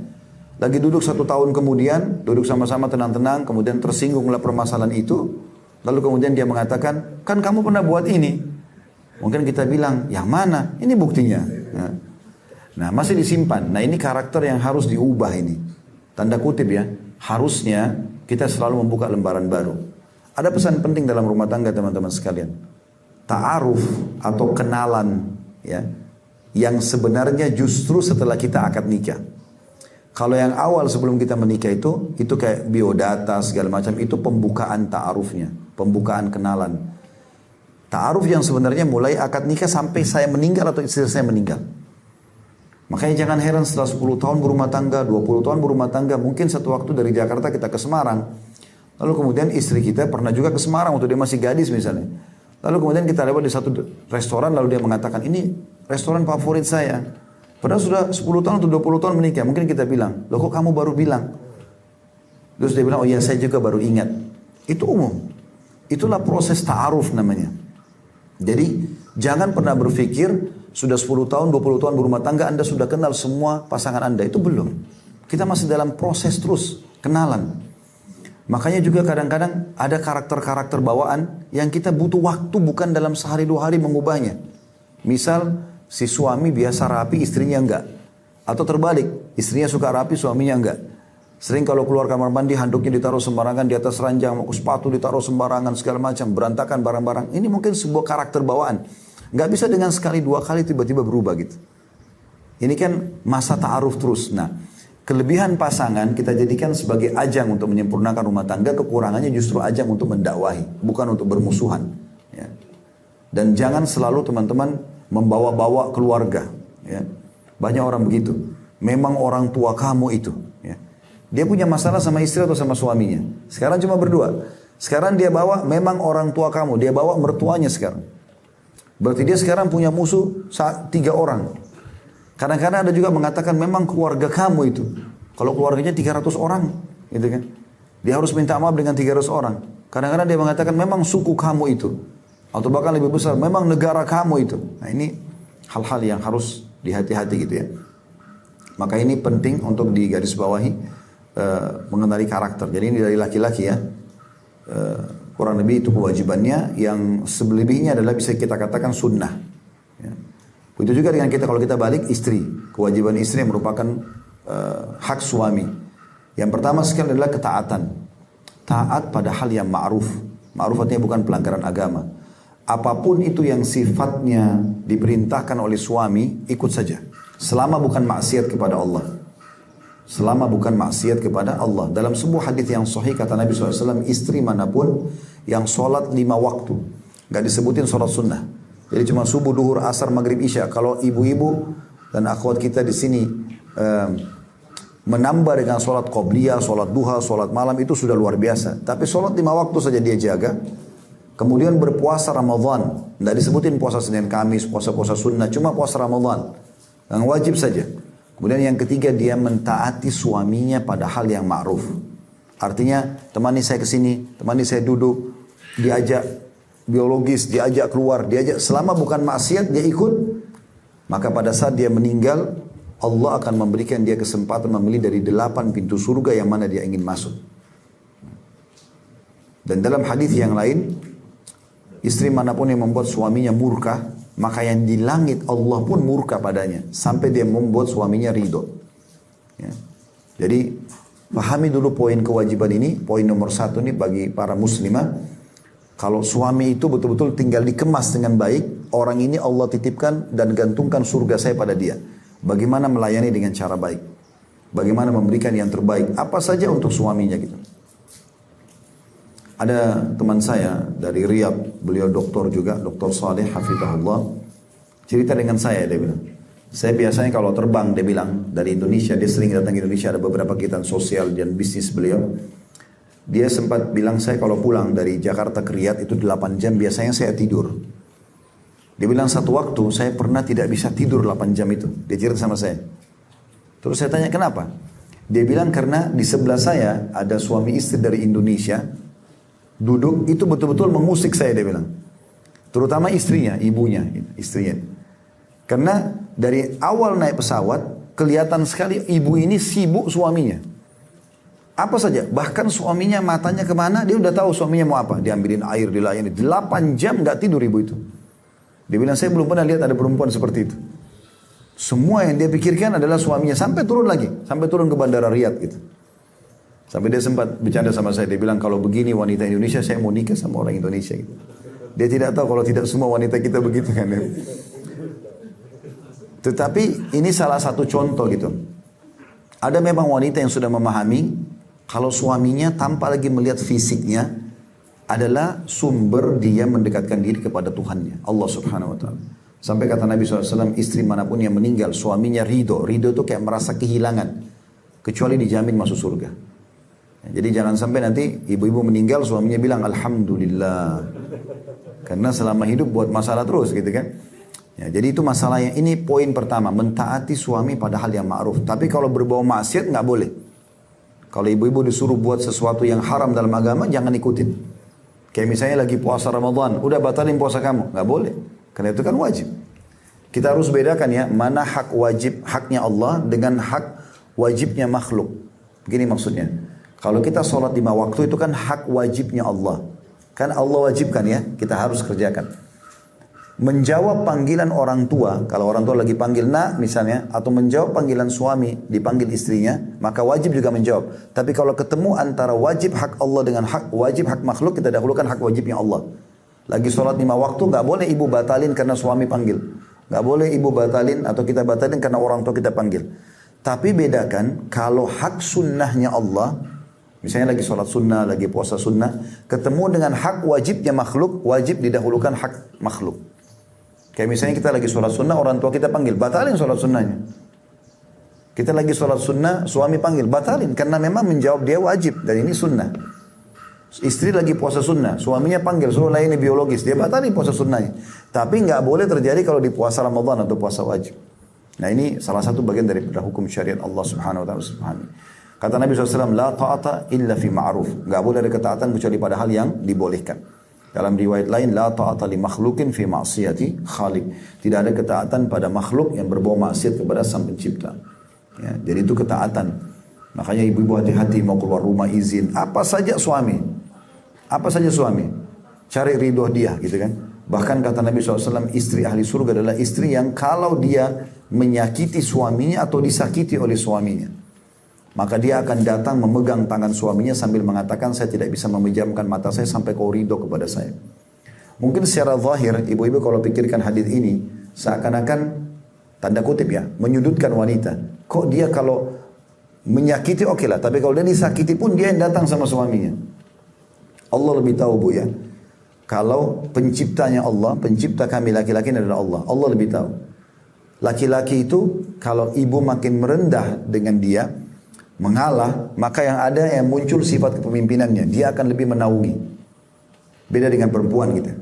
Lagi duduk 1 tahun kemudian, duduk sama-sama tenang-tenang, kemudian tersinggunglah permasalahan itu. Lalu kemudian dia mengatakan, kan kamu pernah buat ini. Mungkin kita bilang, yang mana? Ini buktinya. Nah, masih disimpan. Nah, ini karakter yang harus diubah ini. Tanda kutip ya, harusnya kita selalu membuka lembaran baru. Ada pesan penting dalam rumah tangga teman-teman sekalian. Ta'aruf atau kenalan, ya, yang sebenarnya justru setelah kita akad nikah. Kalau yang awal sebelum kita menikah itu kayak biodata segala macam, itu pembukaan ta'arufnya, pembukaan kenalan. Ta'aruf yang sebenarnya mulai akad nikah sampai saya meninggal atau istri saya meninggal. Makanya jangan heran setelah 10 tahun berumah tangga, 20 tahun berumah tangga, mungkin satu waktu dari Jakarta kita ke Semarang. Lalu kemudian istri kita pernah juga ke Semarang waktu dia masih gadis misalnya. Lalu kemudian kita lewat di satu restoran, lalu dia mengatakan, ini restoran favorit saya. Padahal sudah 10 tahun atau 20 tahun menikah. Mungkin kita bilang, loh kok kamu baru bilang? Terus dia bilang, oh iya saya juga baru ingat. Itu umum. Itulah proses ta'aruf namanya. Jadi jangan pernah berpikir sudah 10 tahun, 20 tahun berumah tangga Anda sudah kenal semua pasangan Anda. Itu belum. Kita masih dalam proses terus kenalan. Makanya juga kadang-kadang ada karakter-karakter bawaan yang kita butuh waktu bukan dalam sehari 2 hari mengubahnya. Misal si suami biasa rapi, istrinya enggak. Atau terbalik, istrinya suka rapi, suaminya enggak. Sering kalau keluar kamar mandi, handuknya ditaruh sembarangan di atas ranjang, sepatu ditaruh sembarangan, segala macam, berantakan barang-barang. Ini mungkin sebuah karakter bawaan. Enggak bisa dengan sekali 2 kali tiba-tiba berubah gitu. Ini kan masa ta'aruf terus. Nah, Kelebihan pasangan kita jadikan sebagai ajang untuk menyempurnakan rumah tangga, kekurangannya justru ajang untuk mendakwahi, bukan untuk bermusuhan. Ya. Dan jangan selalu teman-teman membawa-bawa keluarga. Ya. Banyak orang begitu. Memang orang tua kamu itu. Ya. Dia punya masalah sama istri atau sama suaminya. Sekarang cuma berdua. Sekarang dia bawa memang orang tua kamu, dia bawa mertuanya sekarang. Berarti dia sekarang punya musuh 3 orang. Kadang-kadang ada juga mengatakan memang keluarga kamu itu. Kalau keluarganya 300 orang, gitu kan. Dia harus minta maaf dengan 300 orang. Kadang-kadang dia mengatakan memang suku kamu itu. Atau bahkan lebih besar, memang negara kamu itu. Nah ini hal-hal yang harus dihati-hati gitu ya. Maka ini penting untuk digarisbawahi mengenali karakter. Jadi ini dari laki-laki ya. Kurang lebih itu kewajibannya. Yang selebihnya adalah bisa kita katakan sunnah. Ya. Itu juga dengan kita, kalau kita balik istri. Kewajiban istri yang merupakan hak suami. Yang pertama sekali adalah ketaatan. Taat pada hal yang ma'ruf. Ma'ruf artinya bukan pelanggaran agama. Apapun itu yang sifatnya diperintahkan oleh suami, ikut saja. Selama bukan maksiat kepada Allah. Selama bukan maksiat kepada Allah. Dalam sebuah hadis yang sahih kata Nabi SAW, istri manapun yang sholat 5 waktu. Gak disebutin sholat sunnah. Jadi cuma subuh, duhur, asar, maghrib, isya. Kalau ibu-ibu dan akhwat kita di sini menambah dengan sholat qobliyah, sholat duha, sholat malam itu sudah luar biasa. Tapi sholat 5 waktu saja dia jaga. Kemudian berpuasa Ramadan. Tidak disebutin puasa Senin Kamis, puasa-puasa sunnah. Cuma puasa Ramadan. Yang wajib saja. Kemudian yang ketiga dia mentaati suaminya pada hal yang ma'ruf. Artinya temani saya ke sini, temani saya duduk, diajak biologis, diajak keluar, diajak selama bukan maksiat dia ikut. Maka pada saat dia meninggal, Allah akan memberikan dia kesempatan memilih dari 8 pintu surga yang mana dia ingin masuk. Dan dalam hadis yang lain, istri manapun yang membuat suaminya murka, maka yang di langit Allah pun murka padanya sampai dia membuat suaminya ridho. Ya. Jadi pahami dulu poin kewajiban ini. Poin nomor 1 nih bagi para muslimah. Kalau suami itu betul-betul tinggal dikemas dengan baik, orang ini Allah titipkan dan gantungkan surga saya pada dia. Bagaimana melayani dengan cara baik? Bagaimana memberikan yang terbaik? Apa saja untuk suaminya gitu. Ada teman saya dari Riyadh, beliau doktor juga, Dr. Saleh Hafizahullah. Cerita dengan saya, dia bilang. Saya biasanya kalau terbang, dia bilang, dari Indonesia, dia sering datang ke Indonesia, ada beberapa kegiatan sosial dan bisnis beliau. Dia sempat bilang saya kalau pulang dari Jakarta ke Riyadh itu 8 jam biasanya saya tidur. Dia bilang satu waktu saya pernah tidak bisa tidur 8 jam itu. Dia cerita sama saya. Terus saya tanya kenapa? Dia bilang karena di sebelah saya ada suami istri dari Indonesia. Duduk itu betul-betul mengusik saya dia bilang. Terutama istrinya, ibunya, istrinya. Karena dari awal naik pesawat kelihatan sekali ibu ini sibuk suaminya. Apa saja, bahkan suaminya matanya kemana, dia udah tahu suaminya mau apa. Diambilin air, dilayani. 8 jam gak tidur ibu itu. Dia bilang, saya belum pernah lihat ada perempuan seperti itu. Semua yang dia pikirkan adalah suaminya. Sampai turun lagi, sampai turun ke bandara Riyadh gitu. Sampai dia sempat bercanda sama saya. Dia bilang, kalau begini wanita Indonesia, saya mau nikah sama orang Indonesia gitu. Dia tidak tahu kalau tidak semua wanita kita begitu kan. Tetapi ini salah satu contoh gitu. Ada memang wanita yang sudah memahami kalau suaminya tanpa lagi melihat fisiknya adalah sumber dia mendekatkan diri kepada Tuhannya, Allah Subhanahu Wa Taala. Sampai kata Nabi SAW, istri manapun yang meninggal, suaminya ridho. Ridho itu kayak merasa kehilangan, kecuali dijamin masuk surga. Jadi jangan sampai nanti ibu-ibu meninggal, suaminya bilang Alhamdulillah. Karena selama hidup buat masalah terus gitu kan. Ya, jadi itu masalahnya. Ini poin pertama, mentaati suami pada hal yang ma'ruf. Tapi kalau berbau maksiat nggak boleh. Kalau ibu-ibu disuruh buat sesuatu yang haram dalam agama, jangan ikutin. Kayak misalnya lagi puasa Ramadan, udah batalin puasa kamu. Nggak boleh. Karena itu kan wajib. Kita harus bedakan ya, mana hak wajib, haknya Allah dengan hak wajibnya makhluk. Begini maksudnya. Kalau kita sholat 5 waktu itu kan hak wajibnya Allah. Kan Allah wajibkan ya, kita harus kerjakan. Menjawab panggilan orang tua, kalau orang tua lagi panggil nak misalnya, atau menjawab panggilan suami, dipanggil istrinya, maka wajib juga menjawab. Tapi kalau ketemu antara wajib hak Allah dengan hak wajib hak makhluk, kita dahulukan hak wajibnya Allah. Lagi sholat 5 waktu, gak boleh ibu batalin karena suami panggil. Gak boleh ibu batalin atau kita batalin karena orang tua kita panggil. Tapi bedakan kalau hak sunnahnya Allah, misalnya lagi sholat sunnah, lagi puasa sunnah, ketemu dengan hak wajibnya makhluk, wajib didahulukan hak makhluk. Kayak misalnya kita lagi sholat sunnah, orang tua kita panggil, batalin sholat sunnahnya. Kita lagi sholat sunnah, suami panggil, batalin. Karena memang menjawab dia wajib, dan ini sunnah. Istri lagi puasa sunnah, suaminya panggil, suruh layani biologis, dia batalin puasa sunnahnya. Tapi nggak boleh terjadi kalau di puasa Ramadan atau puasa wajib. Nah ini salah satu bagian daripada hukum syariat Allah subhanahu wa ta'ala. Kata Nabi SAW, la ta'ata illa fi ma'ruf. Nggak boleh ada ketaatan kecuali pada hal yang dibolehkan. Dalam riwayat lain, la ta'ata li makhlukin fi ma'siyati khaliq. Tidak ada ketaatan pada makhluk yang berbau maksiat kepada sang pencipta. Ya, jadi itu ketaatan. Makanya ibu-ibu hati-hati mau keluar rumah izin. Apa saja suami. Cari ridho dia gitu kan. Bahkan kata Nabi SAW, istri ahli surga adalah istri yang kalau dia menyakiti suaminya atau disakiti oleh suaminya, maka dia akan datang memegang tangan suaminya sambil mengatakan, saya tidak bisa memejamkan mata saya sampai kau ridho kepada saya. Mungkin secara zahir, ibu-ibu kalau pikirkan hadis ini, seakan-akan, tanda kutip ya, menyudutkan wanita. Kok dia kalau menyakiti oke lah, tapi kalau dia disakiti pun dia yang datang sama suaminya. Allah lebih tahu bu ya. Kalau penciptanya Allah, pencipta kami laki-laki adalah Allah. Allah lebih tahu. Laki-laki itu kalau ibu makin merendah dengan dia, mengalah, maka yang ada yang muncul sifat kepemimpinannya. Dia akan lebih menaungi. Beda dengan perempuan gitu.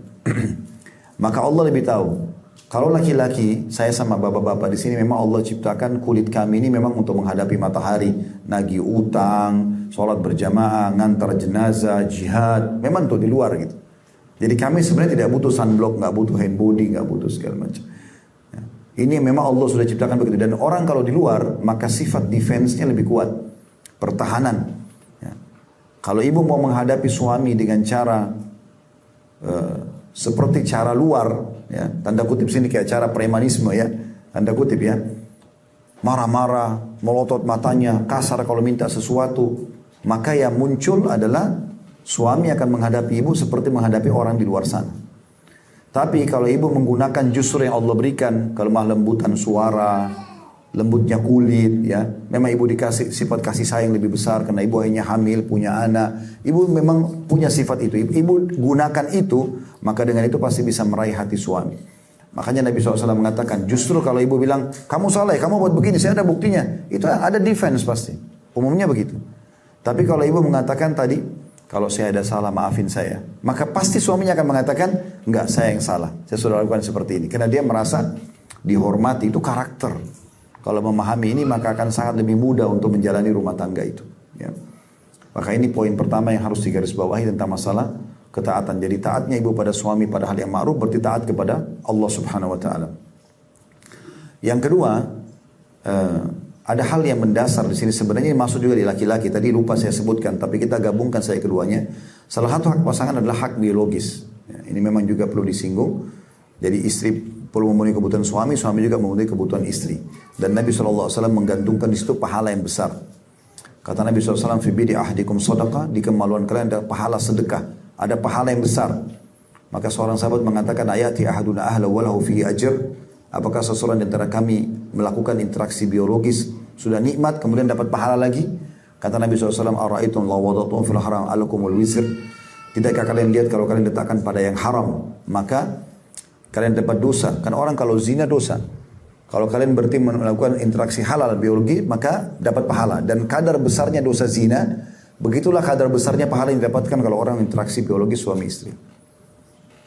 Maka Allah lebih tahu. Kalau laki-laki, saya sama bapak-bapak di sini memang Allah ciptakan kulit kami ini memang untuk menghadapi matahari, nagih utang, sholat berjamaah, ngantar jenazah, jihad, memang tuh di luar gitu. Jadi kami sebenarnya tidak butuh sunblock, nggak butuh hand body, nggak butuh segala macam. Ya. Ini memang Allah sudah ciptakan begitu. Dan orang kalau di luar, maka sifat defense-nya lebih kuat, pertahanan. Ya. Kalau ibu mau menghadapi suami dengan cara seperti cara luar, ya, tanda kutip sini kayak cara premanisme ya, tanda kutip ya, marah-marah, melotot matanya, kasar kalau minta sesuatu, maka yang muncul adalah suami akan menghadapi ibu seperti menghadapi orang di luar sana. Tapi kalau ibu menggunakan justru yang Allah berikan, kelemah lembutan suara, lembutnya kulit, ya, memang ibu dikasih sifat kasih sayang lebih besar karena ibu hanya hamil, punya anak. Ibu memang punya sifat itu. Ibu gunakan itu, maka dengan itu pasti bisa meraih hati suami. Makanya Nabi SAW mengatakan, justru kalau ibu bilang, kamu salah, kamu buat begini, saya ada buktinya. Itu ada defense pasti. Umumnya begitu. Tapi kalau ibu mengatakan tadi, kalau saya ada salah, maafin saya. Maka pasti suaminya akan mengatakan, enggak, saya yang salah. Saya sudah lakukan seperti ini. Karena dia merasa dihormati, itu karakter. Kalau memahami ini, maka akan sangat lebih mudah untuk menjalani rumah tangga itu. Ya. Maka ini poin pertama yang harus digarisbawahi tentang masalah ketaatan. Jadi taatnya ibu pada suami pada hal yang ma'ruf, berarti taat kepada Allah subhanahu wa ta'ala. Yang kedua, ada hal yang mendasar di sini sebenarnya masuk juga di laki-laki. Tadi lupa saya sebutkan, tapi kita gabungkan saya keduanya. Salah satu hak pasangan adalah hak biologis. Ya, ini memang juga perlu disinggung. Jadi istri perlu memenuhi kebutuhan suami, suami juga memenuhi kebutuhan istri. Dan Nabi SAW menggantungkan di situ pahala yang besar. Kata Nabi SAW, fi bidi ahdikum sadaqah, di kemaluan kalian ada pahala sedekah, ada pahala yang besar. Maka seorang sahabat mengatakan, ayati ahaduna ahla walahu fihi ajr. Apakah seseorang di antara kami melakukan interaksi biologis sudah nikmat kemudian dapat pahala lagi? Kata Nabi SAW, ara'aitum law wadatum fil haram alakumul wizr. Tidakkah kalian lihat kalau kalian letakkan pada yang haram, maka kalian dapat dosa. Kan orang kalau zina dosa. Kalau kalian berarti melakukan interaksi halal biologi, maka dapat pahala. Dan kadar besarnya dosa zina, begitulah kadar besarnya pahala yang didapatkan kalau orang interaksi biologi suami istri.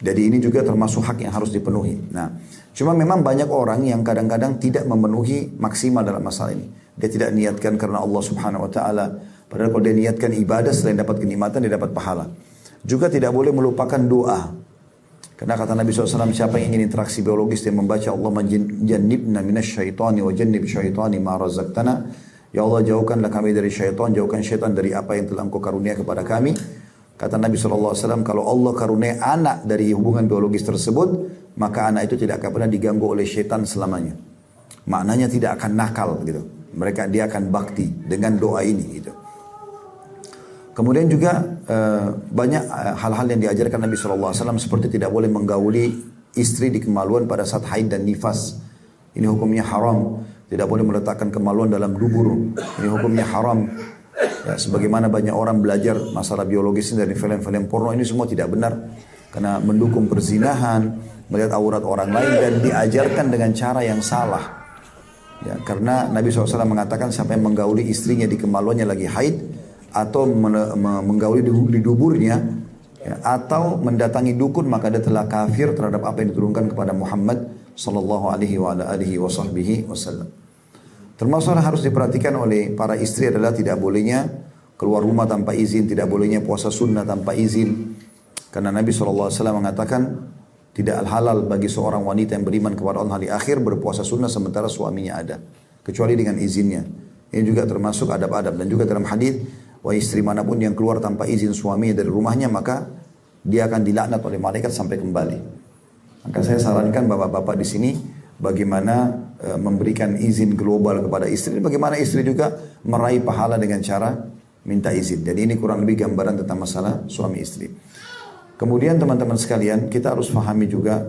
Jadi ini juga termasuk hak yang harus dipenuhi. Nah, cuma memang banyak orang yang kadang-kadang tidak memenuhi maksimal dalam masalah ini. Dia tidak niatkan karena Allah subhanahu wa ta'ala. Padahal kalau dia niatkan ibadah selain dapat kenikmatan, dia dapat pahala. Juga tidak boleh melupakan doa. Karena kata Nabi SAW, siapa yang ingin interaksi biologis, dia membaca Allah jannibna minasyaitani wa jannib syaitani ma razaqtana. Ya Allah, jauhkanlah kami dari syaitan, jauhkan syaitan dari apa yang telah engkau karunia kepada kami. Kata Nabi SAW, kalau Allah karunia anak dari hubungan biologis tersebut, maka anak itu tidak akan pernah diganggu oleh syaitan selamanya. Maknanya tidak akan nakal gitu. Dia akan bakti dengan doa ini gitu. Kemudian juga banyak hal-hal yang diajarkan Nabi SAW seperti tidak boleh menggauli istri di kemaluan pada saat haid dan nifas. Ini hukumnya haram. Tidak boleh meletakkan kemaluan dalam dubur. Ini hukumnya haram. Ya, sebagaimana banyak orang belajar masalah biologis dari film-film porno, ini semua tidak benar. Karena mendukung perzinahan, melihat aurat orang lain, dan diajarkan dengan cara yang salah. Ya, karena Nabi SAW mengatakan siapa yang menggauli istrinya di kemaluannya lagi haid, atau menggauli di duburnya, ya, atau mendatangi dukun, maka dia telah kafir terhadap apa yang diturunkan kepada Muhammad sallallahu alaihi wasallam. Termasuk yang harus diperhatikan oleh para istri adalah tidak bolehnya keluar rumah tanpa izin, tidak bolehnya puasa sunnah tanpa izin. Karena Nabi SAW mengatakan tidak halal bagi seorang wanita yang beriman kepada Allah hari akhir berpuasa sunnah sementara suaminya ada, kecuali dengan izinnya. Ini juga termasuk adab-adab. Dan juga dalam hadis, wahai istri manapun yang keluar tanpa izin suaminya dari rumahnya, maka dia akan dilaknat oleh malaikat sampai kembali. Maka saya sarankan bapak-bapak di sini bagaimana memberikan izin global kepada istri, bagaimana istri juga meraih pahala dengan cara minta izin. Jadi ini kurang lebih gambaran tentang masalah suami istri. Kemudian teman-teman sekalian, kita harus pahami juga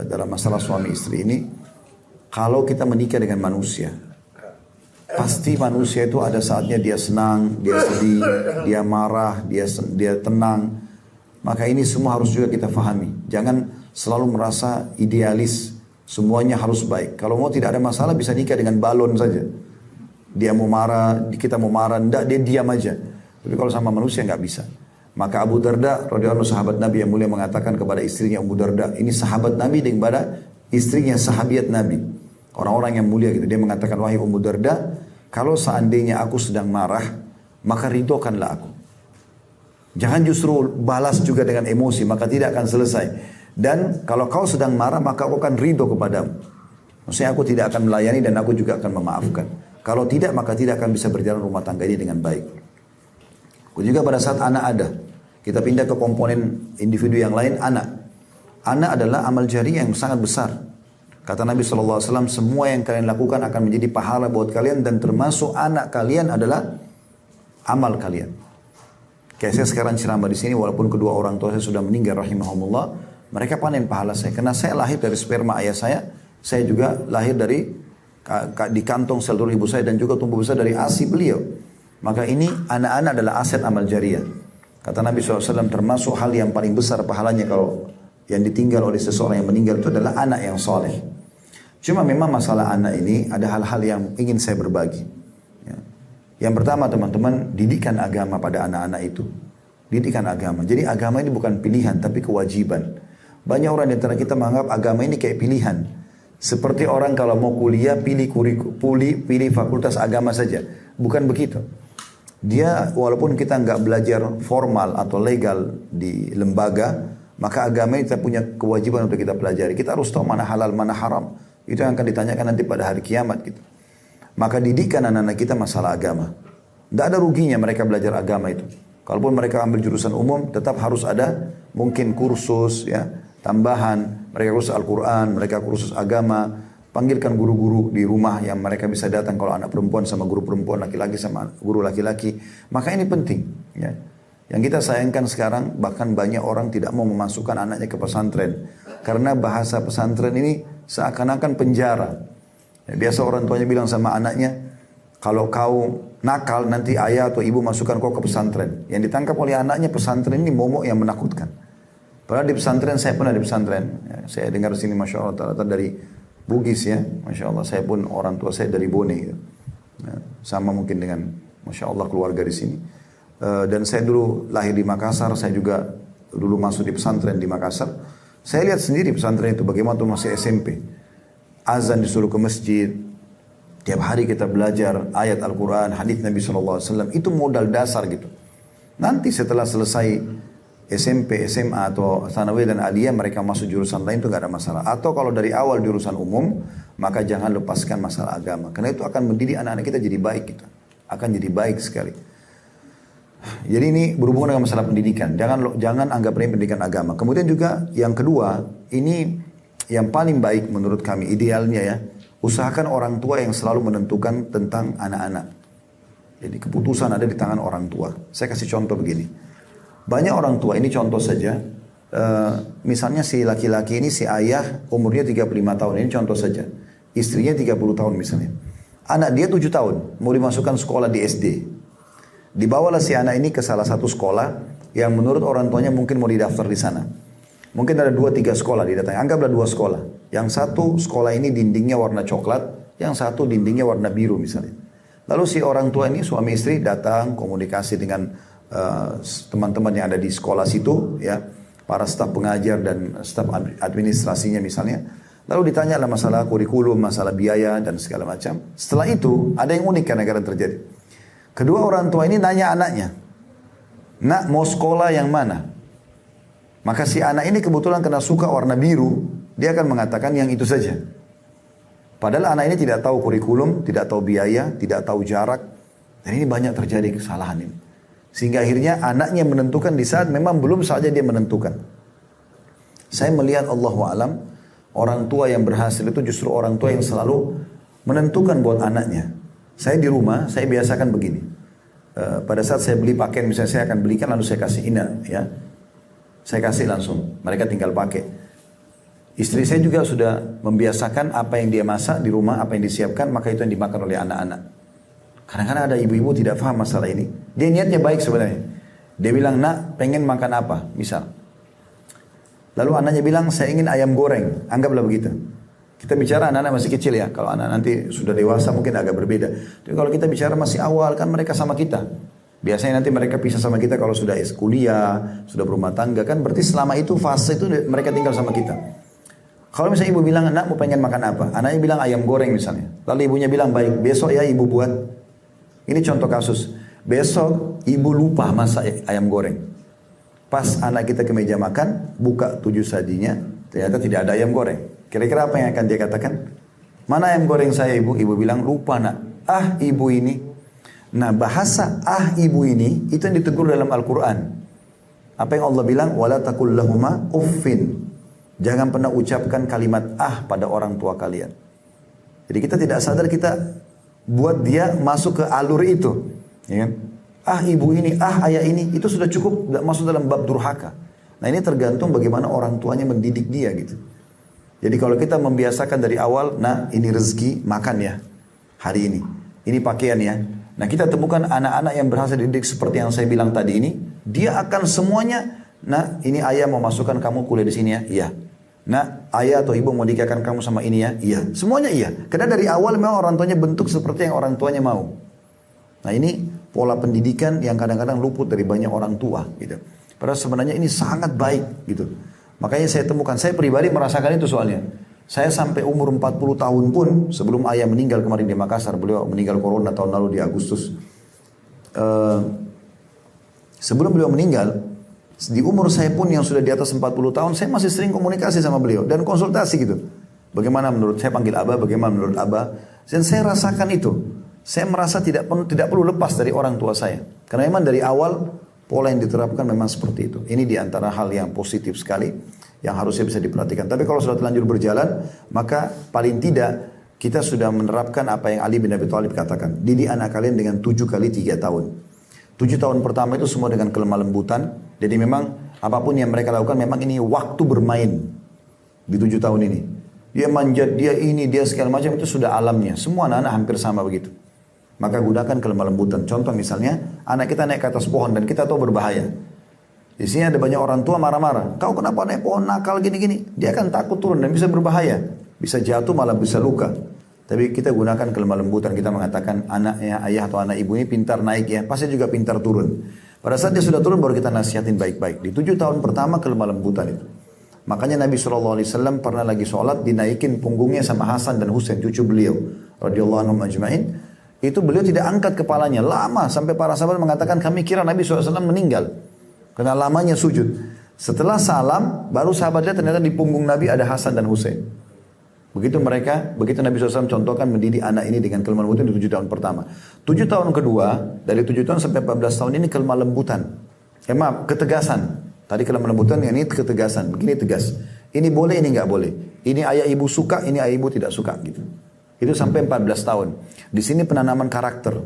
dalam masalah suami istri ini, kalau kita menikah dengan manusia, pasti manusia itu ada saatnya dia senang, dia sedih, dia marah, dia tenang. Maka ini semua harus juga kita pahami. Jangan selalu merasa idealis, semuanya harus baik. Kalau mau tidak ada masalah bisa nikah dengan balon saja. Dia mau marah, kita mau marah, enggak, dia diam aja. Tapi kalau sama manusia nggak bisa. Maka Abu Darda, radhiyallahu anhu, sahabat Nabi yang mulia, mengatakan kepada istrinya Abu Darda, ini sahabat Nabi daripada istrinya sahabiat Nabi, orang-orang yang mulia gitu. Dia mengatakan, wahai Abu Darda, kalau seandainya aku sedang marah, maka ridhokanlah aku. Jangan justru balas juga dengan emosi, maka tidak akan selesai. Dan kalau kau sedang marah, maka aku akan ridho kepadamu. Maksudnya aku tidak akan melayani dan aku juga akan memaafkan. Kalau tidak, maka tidak akan bisa berjalan rumah tangga ini dengan baik. Juga pada saat anak ada, kita pindah ke komponen individu yang lain, anak. Anak adalah amal jariah yang sangat besar. Kata Nabi SAW, semua yang kalian lakukan akan menjadi pahala buat kalian, dan termasuk anak kalian adalah amal kalian. Kayak saya sekarang ceramah di sini, walaupun kedua orang tua saya sudah meninggal rahimahumullah, mereka panen pahala saya. Karena saya lahir dari sperma ayah saya juga lahir dari di kantong sel telur ibu saya, dan juga tumbuh besar dari ASI beliau. Maka ini anak-anak adalah aset amal jariah. Kata Nabi SAW, termasuk hal yang paling besar pahalanya kalau yang ditinggal oleh seseorang yang meninggal itu adalah anak yang soleh. Cuma memang masalah anak ini ada hal-hal yang ingin saya berbagi. Ya. Yang pertama teman-teman, didikan agama pada anak-anak itu. Didikan agama. Jadi agama ini bukan pilihan tapi kewajiban. Banyak orang di antara kita menganggap agama ini kayak pilihan. Seperti orang kalau mau kuliah pilih fakultas agama saja. Bukan begitu. Dia walaupun kita nggak belajar formal atau legal di lembaga, maka agama ini kita punya kewajiban untuk kita pelajari. Kita harus tahu mana halal, mana haram. Itu yang akan ditanyakan nanti pada hari kiamat gitu. Maka didikan anak-anak kita masalah agama. Tidak ada ruginya mereka belajar agama itu. Kalaupun mereka ambil jurusan umum, tetap harus ada mungkin kursus ya tambahan. Mereka kursus Al-Quran, mereka kursus agama. Panggilkan guru-guru di rumah yang mereka bisa datang, kalau anak perempuan sama guru perempuan, laki-laki sama guru laki-laki. Maka ini penting. Ya. Yang kita sayangkan sekarang, bahkan banyak orang tidak mau memasukkan anaknya ke pesantren. Karena bahasa pesantren ini seakan-akan penjara. Ya, biasa orang tuanya bilang sama anaknya, kalau kau nakal nanti ayah atau ibu masukkan kau ke pesantren. Yang ditangkap oleh anaknya, pesantren ini momok yang menakutkan. Padahal di pesantren, saya pernah di pesantren. Ya, saya dengar sini Masya Allah, ternyata dari Bugis ya, Masya Allah. Saya pun orang tua saya dari Bone gitu. Ya, sama mungkin dengan Masya Allah keluarga di sini. Dan saya dulu lahir di Makassar, saya juga dulu masuk di pesantren di Makassar. Saya lihat sendiri pesantren itu bagaimana tuh masih SMP. Azan disuruh ke masjid. Tiap hari kita belajar ayat Al-Quran, hadis Nabi SAW. Itu modal dasar gitu. Nanti setelah selesai SMP, SMA atau Tsanawiyah dan Aliyah, mereka masuk jurusan lain itu gak ada masalah. Atau kalau dari awal jurusan umum, maka jangan lepaskan masalah agama. Karena itu akan mendidik anak-anak kita jadi baik gitu. Akan jadi baik sekali. Jadi ini berhubungan dengan masalah pendidikan. Jangan anggap remeh pendidikan agama. Kemudian juga yang kedua, ini yang paling baik menurut kami, idealnya ya, usahakan orang tua yang selalu menentukan tentang anak-anak. Jadi keputusan ada di tangan orang tua. Saya kasih contoh begini. Banyak orang tua, ini contoh saja, misalnya si laki-laki ini, si ayah umurnya 35 tahun, ini contoh saja. Istrinya 30 tahun misalnya. Anak dia 7 tahun, mau dimasukkan sekolah di SD. Dibawalah si anak ini ke salah satu sekolah yang menurut orang tuanya mungkin mau didaftar di sana. Mungkin ada 2-3 sekolah didatangi, anggaplah 2 sekolah. Yang satu sekolah ini dindingnya warna coklat, yang satu dindingnya warna biru misalnya. Lalu si orang tua ini suami istri datang komunikasi dengan teman-teman yang ada di sekolah situ, ya, para staf pengajar dan staf administrasinya misalnya. Lalu ditanyalah masalah kurikulum, masalah biaya dan segala macam. Setelah itu ada yang unik kadang-kadang terjadi. Kedua orang tua ini nanya anaknya, nak mau sekolah yang mana? Maka si anak ini kebetulan kena suka warna biru, dia akan mengatakan yang itu saja. Padahal anak ini tidak tahu kurikulum, tidak tahu biaya, tidak tahu jarak. Dan ini banyak terjadi kesalahan ini. Sehingga akhirnya anaknya menentukan di saat memang belum saja dia menentukan. Saya melihat Allahu alam, orang tua yang berhasil itu justru orang tua yang selalu menentukan buat anaknya. Saya di rumah, saya biasakan begini. Pada saat saya beli pakaian, misalnya saya akan belikan lalu saya kasih Ina, ya. Saya kasih langsung, mereka tinggal pakai. Istri saya juga sudah membiasakan apa yang dia masak di rumah, apa yang disiapkan, maka itu yang dimakan oleh anak-anak. Kadang-kadang ada ibu-ibu tidak paham masalah ini. Dia niatnya baik sebenarnya. Dia bilang, nak pengen makan apa? Misal. Lalu anaknya bilang, saya ingin ayam goreng. Anggaplah begitu. Kita bicara anak-anak masih kecil ya. Kalau anak nanti sudah dewasa mungkin agak berbeda. Tapi kalau kita bicara masih awal kan mereka sama kita. Biasanya nanti mereka pisah sama kita kalau sudah kuliah, sudah berumah tangga. Kan berarti selama itu fase itu mereka tinggal sama kita. Kalau misalnya ibu bilang, nak mau pengen makan apa? Anaknya bilang ayam goreng misalnya. Lalu ibunya bilang, baik besok ya ibu buat. Ini contoh kasus. Besok ibu lupa masak ayam goreng. Pas anak kita ke meja makan, buka 7 sajinya, ternyata tidak ada ayam goreng. Kira-kira apa yang akan dia katakan? Mana ayam goreng saya ibu? Ibu bilang lupa nak. Ah ibu ini. Nah bahasa ah ibu ini, itu yang ditegur dalam Al-Quran. Apa yang Allah bilang? Wala taqul lahuma uffin. Jangan pernah ucapkan kalimat ah pada orang tua kalian. Jadi kita tidak sadar kita buat dia masuk ke alur itu, ya kan? Ah ibu ini, ah ayah ini, itu sudah cukup masuk dalam bab durhaka. Nah ini tergantung bagaimana orang tuanya mendidik dia gitu. Jadi kalau kita membiasakan dari awal, nah ini rezeki makan ya hari ini pakaian ya. Nah kita temukan anak-anak yang berhasil dididik seperti yang saya bilang tadi ini, dia akan semuanya, nah ini ayah mau masukkan kamu kuliah di sini ya, iya. Nah, ayah atau ibu mau nikahkan kamu sama ini ya? Iya. Semuanya iya. Karena dari awal memang orang tuanya bentuk seperti yang orang tuanya mau. Nah ini pola pendidikan yang kadang-kadang luput dari banyak orang tua gitu. Padahal sebenarnya ini sangat baik gitu. Makanya saya temukan, saya pribadi merasakan itu soalnya. Saya sampai umur 40 tahun pun sebelum ayah meninggal kemarin di Makassar, beliau meninggal corona tahun lalu di Agustus. Sebelum beliau meninggal, di umur saya pun yang sudah di atas 40 tahun, saya masih sering komunikasi sama beliau dan konsultasi gitu. Bagaimana menurut saya panggil Abah, bagaimana menurut Abah. Dan saya rasakan itu. Saya merasa tidak perlu lepas dari orang tua saya. Karena memang dari awal pola yang diterapkan memang seperti itu. Ini diantara hal yang positif sekali yang harusnya bisa diperhatikan. Tapi kalau sudah terlanjur berjalan, maka paling tidak kita sudah menerapkan apa yang Ali bin Abi Thalib katakan. Didik anak kalian dengan 7 kali 3 tahun. 7 tahun pertama itu semua dengan kelemah lembutan. Jadi memang apapun yang mereka lakukan memang ini waktu bermain di 7 tahun ini. Dia manjat, dia ini, dia segala macam itu sudah alamnya. Semua anak-anak hampir sama begitu. Maka gunakan kelemah lembutan. Contoh misalnya anak kita naik ke atas pohon dan kita tahu berbahaya. Di sini ada banyak orang tua marah-marah. Kau kenapa naik pohon nakal gini-gini? Dia akan takut turun dan bisa berbahaya. Bisa jatuh malah bisa luka. Tapi kita gunakan kelemah lembutan. Kita mengatakan anaknya, ayah atau anak ibu ini pintar naik ya. Pasti juga pintar turun. Pada saat dia sudah turun baru kita nasihatin baik-baik. Di 7 tahun pertama kelemah lembutan itu. Makanya Nabi SAW pernah lagi sholat dinaikin punggungnya sama Hasan dan Husain cucu beliau. Radhiyallahu anhum ajma'in. Itu beliau tidak angkat kepalanya. Lama sampai para sahabat mengatakan kami kira Nabi SAW meninggal. Karena lamanya sujud. Setelah salam baru sahabat lihat ternyata di punggung Nabi ada Hasan dan Husain. Begitu Nabi SAW contohkan mendidik anak ini dengan kelemah lembutan di 7 tahun pertama. 7 tahun kedua, dari 7 tahun sampai 14 tahun ini kelemah lembutan. Ketegasan. Tadi kelemah lembutan, yang ini ketegasan. Begini tegas. Ini boleh, ini nggak boleh. Ini ayah ibu suka, ini ayah ibu tidak suka gitu. Itu sampai 14 tahun. Di sini penanaman karakter.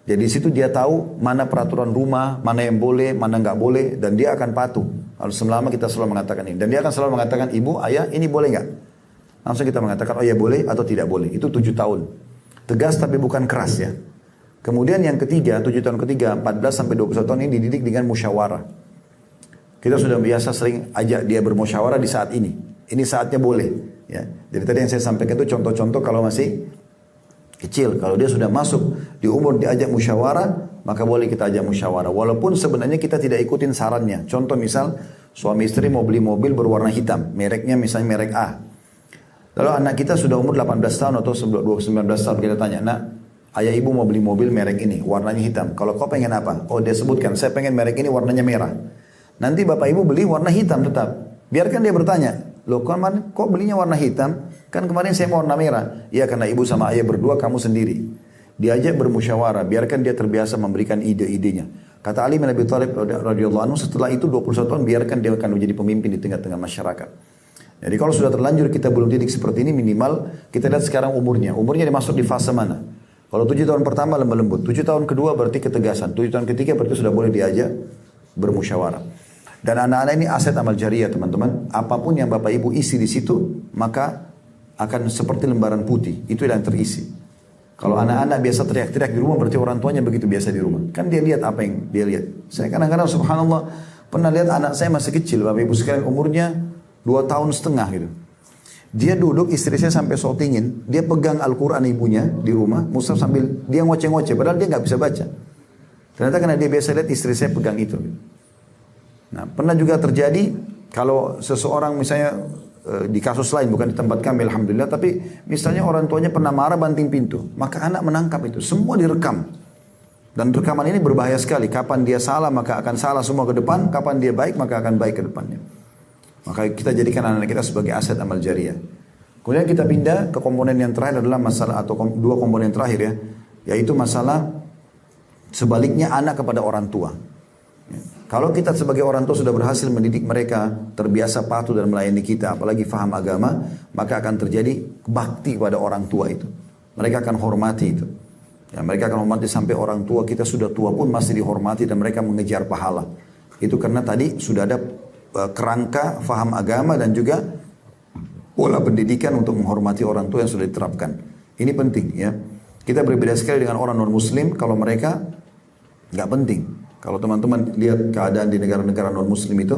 Jadi di situ dia tahu mana peraturan rumah, mana yang boleh, mana nggak boleh, dan dia akan patuh. Kalau selama kita selalu mengatakan ini. Dan dia akan selalu mengatakan, ibu, ayah, ini boleh nggak? Langsung kita mengatakan, oh ya boleh atau tidak boleh. Itu 7 tahun. Tegas tapi bukan keras ya. Kemudian yang ketiga, 7 tahun ketiga, 14 sampai 21 tahun ini dididik dengan musyawarah. Kita sudah biasa sering ajak dia bermusyawarah di saat ini. Ini saatnya boleh. Ya. Jadi tadi yang saya sampaikan itu contoh-contoh kalau masih kecil. Kalau dia sudah masuk di umur diajak musyawarah, maka boleh kita ajak musyawarah. Walaupun sebenarnya kita tidak ikutin sarannya. Contoh misal, suami istri mau beli mobil berwarna hitam. Mereknya misalnya merek A. Lalu anak kita sudah umur 18 tahun atau 19 tahun. Kita tanya, nak, ayah ibu mau beli mobil merek ini, warnanya hitam. Kalau kau pengen apa? Oh dia sebutkan, saya pengen merek ini warnanya merah. Nanti bapak ibu beli warna hitam tetap. Biarkan dia bertanya, loh kok belinya warna hitam? Kan kemarin saya mau warna merah. Ya karena ibu sama ayah berdua, kamu sendiri. Diajak bermusyawarah, biarkan dia terbiasa memberikan ide-idenya. Kata Ali bin Abi Thalib radhiyallahu anhu, setelah itu 21 tahun biarkan dia akan menjadi pemimpin di tengah-tengah masyarakat. Jadi kalau sudah terlanjur kita belum didik seperti ini, minimal kita lihat sekarang umurnya. Umurnya dimasuk di fase mana? Kalau 7 tahun pertama lemah lembut, 7 tahun kedua berarti ketegasan, 7 tahun ketiga berarti sudah boleh diajak bermusyawarah. Dan anak-anak ini aset amal jariah teman-teman. Apapun yang bapak ibu isi di situ, maka akan seperti lembaran putih. Itu yang terisi. Kalau anak-anak biasa teriak-teriak di rumah, berarti orang tuanya begitu biasa di rumah. Kan dia lihat apa yang dia lihat. Saya kadang-kadang subhanallah pernah lihat anak saya masih kecil, bapak ibu sekalian umurnya 2 tahun setengah gitu. Dia duduk, istri saya sampai shoutingin, dia pegang Al-Quran ibunya di rumah, mushaf sambil dia ngoceh-ngoceh, padahal dia nggak bisa baca. Ternyata karena dia biasa lihat istri saya pegang itu. Nah, pernah juga terjadi kalau seseorang misalnya di kasus lain, bukan di tempat kami alhamdulillah, tapi misalnya orang tuanya pernah marah banting pintu, maka anak menangkap itu, semua direkam. Dan rekaman ini berbahaya sekali, kapan dia salah maka akan salah semua ke depan, kapan dia baik maka akan baik ke depannya. Maka kita jadikan anak-anak kita sebagai aset amal jariah. Kemudian kita pindah ke komponen yang terakhir adalah masalah, atau dua komponen terakhir ya, yaitu masalah sebaliknya anak kepada orang tua. Kalau kita sebagai orang tua sudah berhasil mendidik mereka terbiasa patuh dan melayani kita, apalagi faham agama, maka akan terjadi bakti kepada orang tua itu. Mereka akan hormati itu. Ya, mereka akan hormati sampai orang tua kita sudah tua pun masih dihormati dan mereka mengejar pahala. Itu karena tadi sudah ada kerangka faham agama dan juga pola pendidikan untuk menghormati orang tua yang sudah diterapkan. Ini penting ya. Kita berbeda sekali dengan orang non-muslim kalau mereka nggak penting. Kalau teman-teman lihat keadaan di negara-negara non-muslim itu,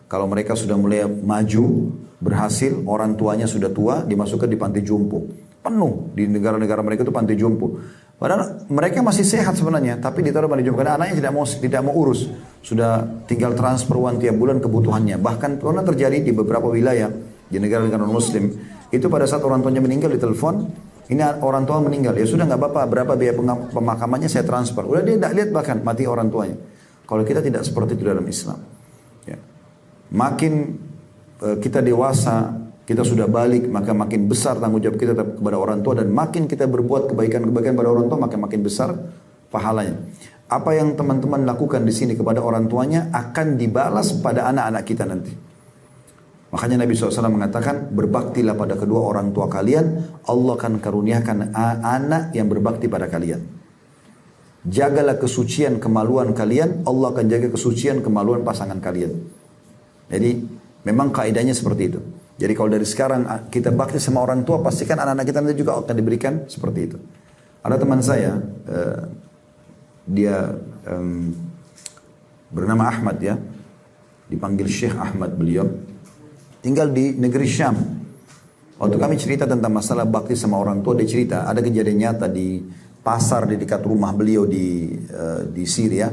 kalau mereka sudah mulai maju, berhasil, orang tuanya sudah tua, dimasukkan di panti jompo. Penuh di negara-negara mereka itu panti jompo. Padahal mereka masih sehat sebenarnya, tapi ditaruh panti jompo karena anaknya tidak mau urus. Sudah tinggal transfer uang tiap bulan kebutuhannya. Bahkan pernah terjadi di beberapa wilayah di negara-negara non-muslim, itu pada saat orang tuanya meninggal ditelepon, ini orang tua meninggal, ya sudah nggak apa-apa, berapa biaya pemakamannya saya transfer. Udah dia tidak lihat bahkan mati orang tuanya. Kalau kita tidak seperti itu dalam Islam. Ya. Makin kita dewasa, kita sudah balik, maka makin besar tanggung jawab kita kepada orang tua. Dan makin kita berbuat kebaikan-kebaikan pada orang tua, maka makin besar pahalanya. Apa yang teman-teman lakukan di sini kepada orang tuanya akan dibalas pada anak-anak kita nanti. Makanya Nabi SAW mengatakan, berbaktilah pada kedua orang tua kalian, Allah akan karuniakan anak yang berbakti pada kalian. Jagalah kesucian kemaluan kalian, Allah akan jaga kesucian kemaluan pasangan kalian. Jadi memang kaidahnya seperti itu. Jadi kalau dari sekarang kita bakti sama orang tua, pastikan anak-anak kita nanti juga akan diberikan seperti itu. Ada teman saya, dia bernama Ahmad ya, dipanggil Syekh Ahmad beliau, tinggal di negeri Syam. Waktu kami cerita tentang masalah bakti sama orang tua, dia cerita ada kejadian nyata di pasar di dekat rumah beliau di Syria.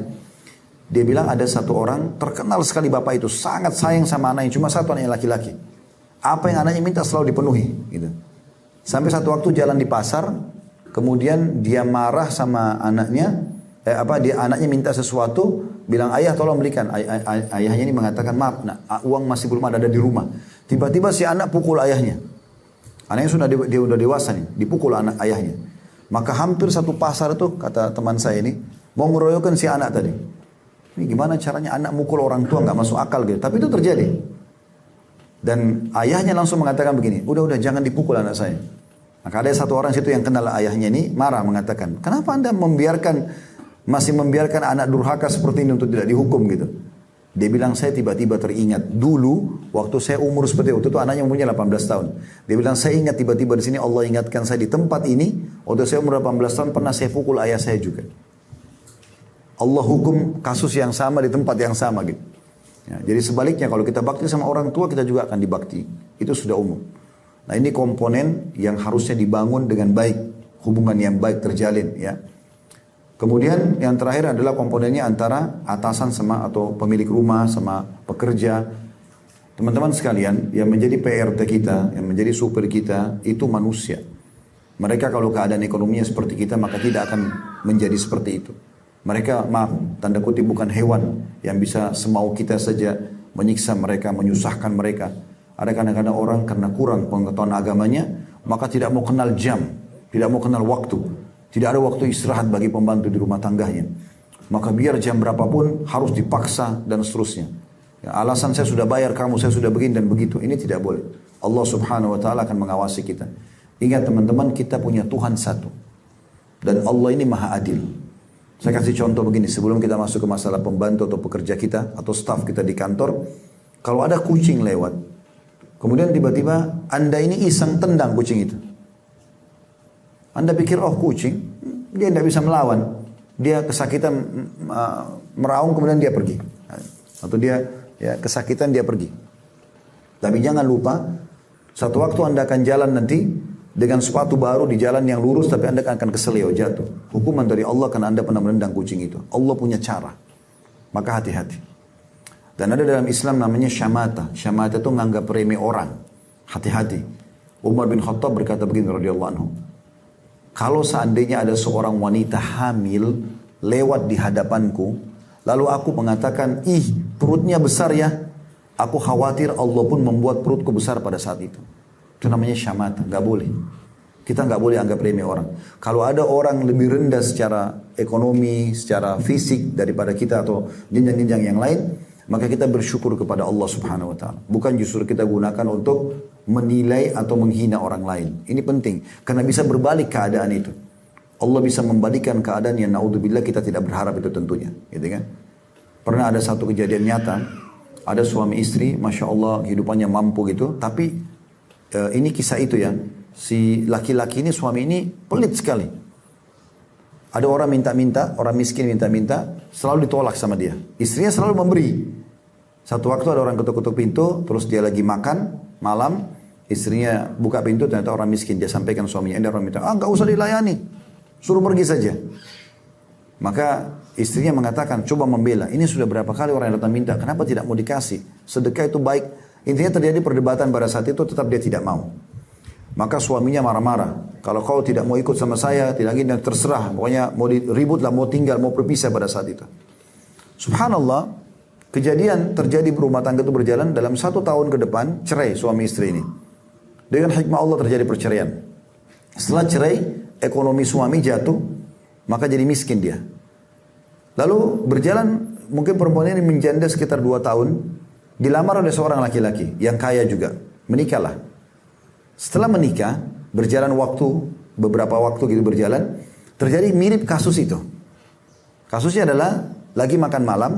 Dia bilang ada satu orang terkenal sekali bapak itu, sangat sayang sama anaknya, cuma satu anaknya laki-laki. Apa yang anaknya minta selalu dipenuhi gitu. Sampai satu waktu jalan di pasar, kemudian dia marah sama anaknya, anaknya minta sesuatu, bilang ayah tolong belikan. Ayahnya ini mengatakan maaf nak, uang masih belum ada di rumah. Tiba-tiba si anak pukul ayahnya. Anaknya dia udah dewasa nih, dipukul anak ayahnya. Maka hampir satu pasar itu, kata teman saya ini, mau ngeroyokan si anak tadi. Ini gimana caranya anak mukul orang tua, nggak masuk akal gitu. Tapi itu terjadi. Dan ayahnya langsung mengatakan begini, udah jangan dipukul anak saya. Maka ada satu orang situ yang kenal ayahnya ini, marah mengatakan, kenapa anda masih membiarkan anak durhaka seperti ini untuk tidak dihukum gitu. Dia bilang saya tiba-tiba teringat dulu waktu saya umur seperti waktu itu anaknya umurnya 18 tahun. Dia bilang saya ingat tiba-tiba di sini Allah ingatkan saya di tempat ini waktu saya umur 18 tahun pernah saya pukul ayah saya juga. Allah hukum kasus yang sama di tempat yang sama gitu. Ya, jadi sebaliknya kalau kita bakti sama orang tua kita juga akan dibakti. Itu sudah umum. Nah ini komponen yang harusnya dibangun dengan baik. Hubungan yang baik terjalin ya. Kemudian yang terakhir adalah komponennya antara atasan sama atau pemilik rumah sama pekerja. Teman-teman sekalian yang menjadi PRT kita, yang menjadi supir kita itu manusia. Mereka kalau keadaan ekonominya seperti kita maka tidak akan menjadi seperti itu. Mereka maaf, tanda kutip bukan hewan yang bisa semau kita saja menyiksa mereka, menyusahkan mereka. Ada kadang-kadang orang karena kurang pengetahuan agamanya, maka tidak mau kenal jam, tidak mau kenal waktu. Tidak ada waktu istirahat bagi pembantu di rumah tangganya. Maka biar jam berapapun harus dipaksa dan seterusnya. Ya, alasan saya sudah bayar kamu, saya sudah begini dan begitu. Ini tidak boleh. Allah subhanahu wa ta'ala akan mengawasi kita. Ingat teman-teman, kita punya Tuhan satu. Dan Allah ini maha adil. Saya kasih contoh begini, sebelum kita masuk ke masalah pembantu atau pekerja kita atau staf kita di kantor, kalau ada kucing lewat, kemudian tiba-tiba Anda ini iseng tendang kucing itu. Anda pikir, oh kucing, dia tidak bisa melawan. Dia kesakitan meraung kemudian dia pergi. Atau dia ya, kesakitan dia pergi. Tapi jangan lupa, satu waktu Anda akan jalan nanti, dengan sepatu baru di jalan yang lurus tapi Anda akan keselio jatuh. Hukuman dari Allah karena Anda pernah menendang kucing itu. Allah punya cara. Maka hati-hati. Dan ada dalam Islam namanya syamata. Syamata itu menganggap remeh orang. Hati-hati. Umar bin Khattab berkata begini radhiyallahu anhu. Kalau seandainya ada seorang wanita hamil lewat di hadapanku, lalu aku mengatakan, ih perutnya besar ya. Aku khawatir Allah pun membuat perutku besar pada saat itu. Itu namanya syamata, nggak boleh. Kita nggak boleh anggap remeh orang. Kalau ada orang lebih rendah secara ekonomi, secara fisik daripada kita atau jenjang-jenjang yang lain, maka kita bersyukur kepada Allah Subhanahu Wa Taala. Bukan justru kita gunakan untuk menilai atau menghina orang lain. Ini penting, karena bisa berbalik keadaan itu. Allah bisa membalikkan keadaan yang naudzubillah kita tidak berharap itu tentunya, gitu kan? Pernah ada satu kejadian nyata, ada suami istri, masya Allah hidupannya mampu gitu, tapi ini kisah itu ya, si laki-laki ini suami ini pelit sekali. Ada orang minta-minta, orang miskin minta-minta, selalu ditolak sama dia. Istrinya selalu memberi. Satu waktu ada orang ketuk-ketuk pintu, terus dia lagi makan malam, istrinya buka pintu, ternyata orang miskin. Dia sampaikan suaminya, ada orang minta, nggak usah dilayani, suruh pergi saja. Maka istrinya mengatakan, coba membela. Ini sudah berapa kali orang yang datang minta, kenapa tidak mau dikasih? Sedekah itu baik. Intinya terjadi perdebatan pada saat itu, tetap dia tidak mau. Maka suaminya marah-marah. Kalau kau tidak mau ikut sama saya, tidak ingin terserah. Pokoknya mau ribut lah, mau tinggal, mau berpisah pada saat itu. Subhanallah, kejadian terjadi berumah tangga itu berjalan dalam 1 tahun ke depan, cerai suami istri ini. Dengan hikmah Allah terjadi perceraian. Setelah cerai, ekonomi suami jatuh, maka jadi miskin dia. Lalu berjalan, mungkin perempuan ini menjanda sekitar 2 tahun, dilamar oleh seorang laki-laki yang kaya juga. Menikahlah. Setelah menikah, berjalan waktu, beberapa waktu gitu berjalan, terjadi mirip kasus itu. Kasusnya adalah lagi makan malam,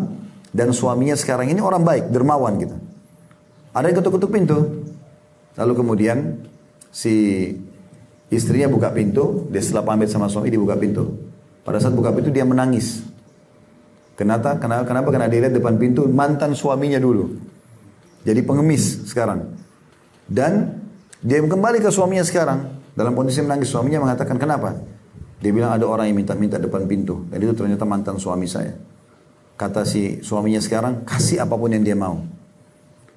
dan suaminya sekarang ini orang baik, dermawan gitu. Ada yang ketuk-ketuk pintu. Lalu kemudian si istrinya buka pintu, dia setelah pamit sama suami, dia buka pintu. Pada saat buka pintu dia menangis. Kenapa? Karena dia lihat depan pintu mantan suaminya dulu. Jadi pengemis sekarang. Dan dia kembali ke suaminya sekarang. Dalam kondisi menangis, suaminya mengatakan, kenapa? Dia bilang ada orang yang minta-minta depan pintu. Dan itu ternyata mantan suami saya. Kata si suaminya sekarang, kasih apapun yang dia mau.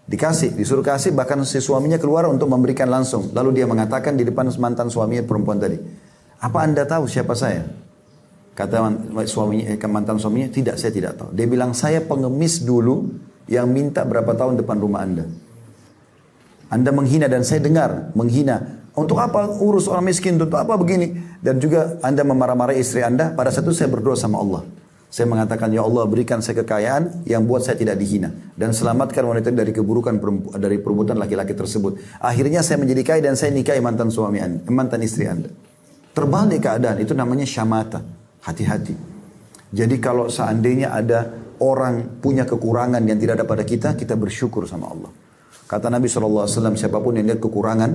Dikasih, disuruh kasih, bahkan si suaminya keluar untuk memberikan langsung. Lalu dia mengatakan di depan mantan suaminya perempuan tadi, apa Anda tahu siapa saya? Kata mantan suaminya, tidak, saya tidak tahu. Dia bilang, saya pengemis dulu yang minta berapa tahun depan rumah Anda. Anda menghina dan saya dengar menghina. Untuk apa urus orang miskin, untuk apa begini? Dan juga Anda memarah-marahi istri Anda. Pada saat itu saya berdoa sama Allah. Saya mengatakan, ya Allah berikan saya kekayaan yang buat saya tidak dihina. Dan selamatkan wanita dari keburukan dari perbuatan laki-laki tersebut. Akhirnya saya menjadi kaya dan saya nikahi mantan istri Anda. Terbalik keadaan, itu namanya syamata. Hati-hati. Jadi kalau seandainya ada orang punya kekurangan yang tidak ada pada kita, kita bersyukur sama Allah. Kata Nabi SAW, siapapun yang lihat kekurangan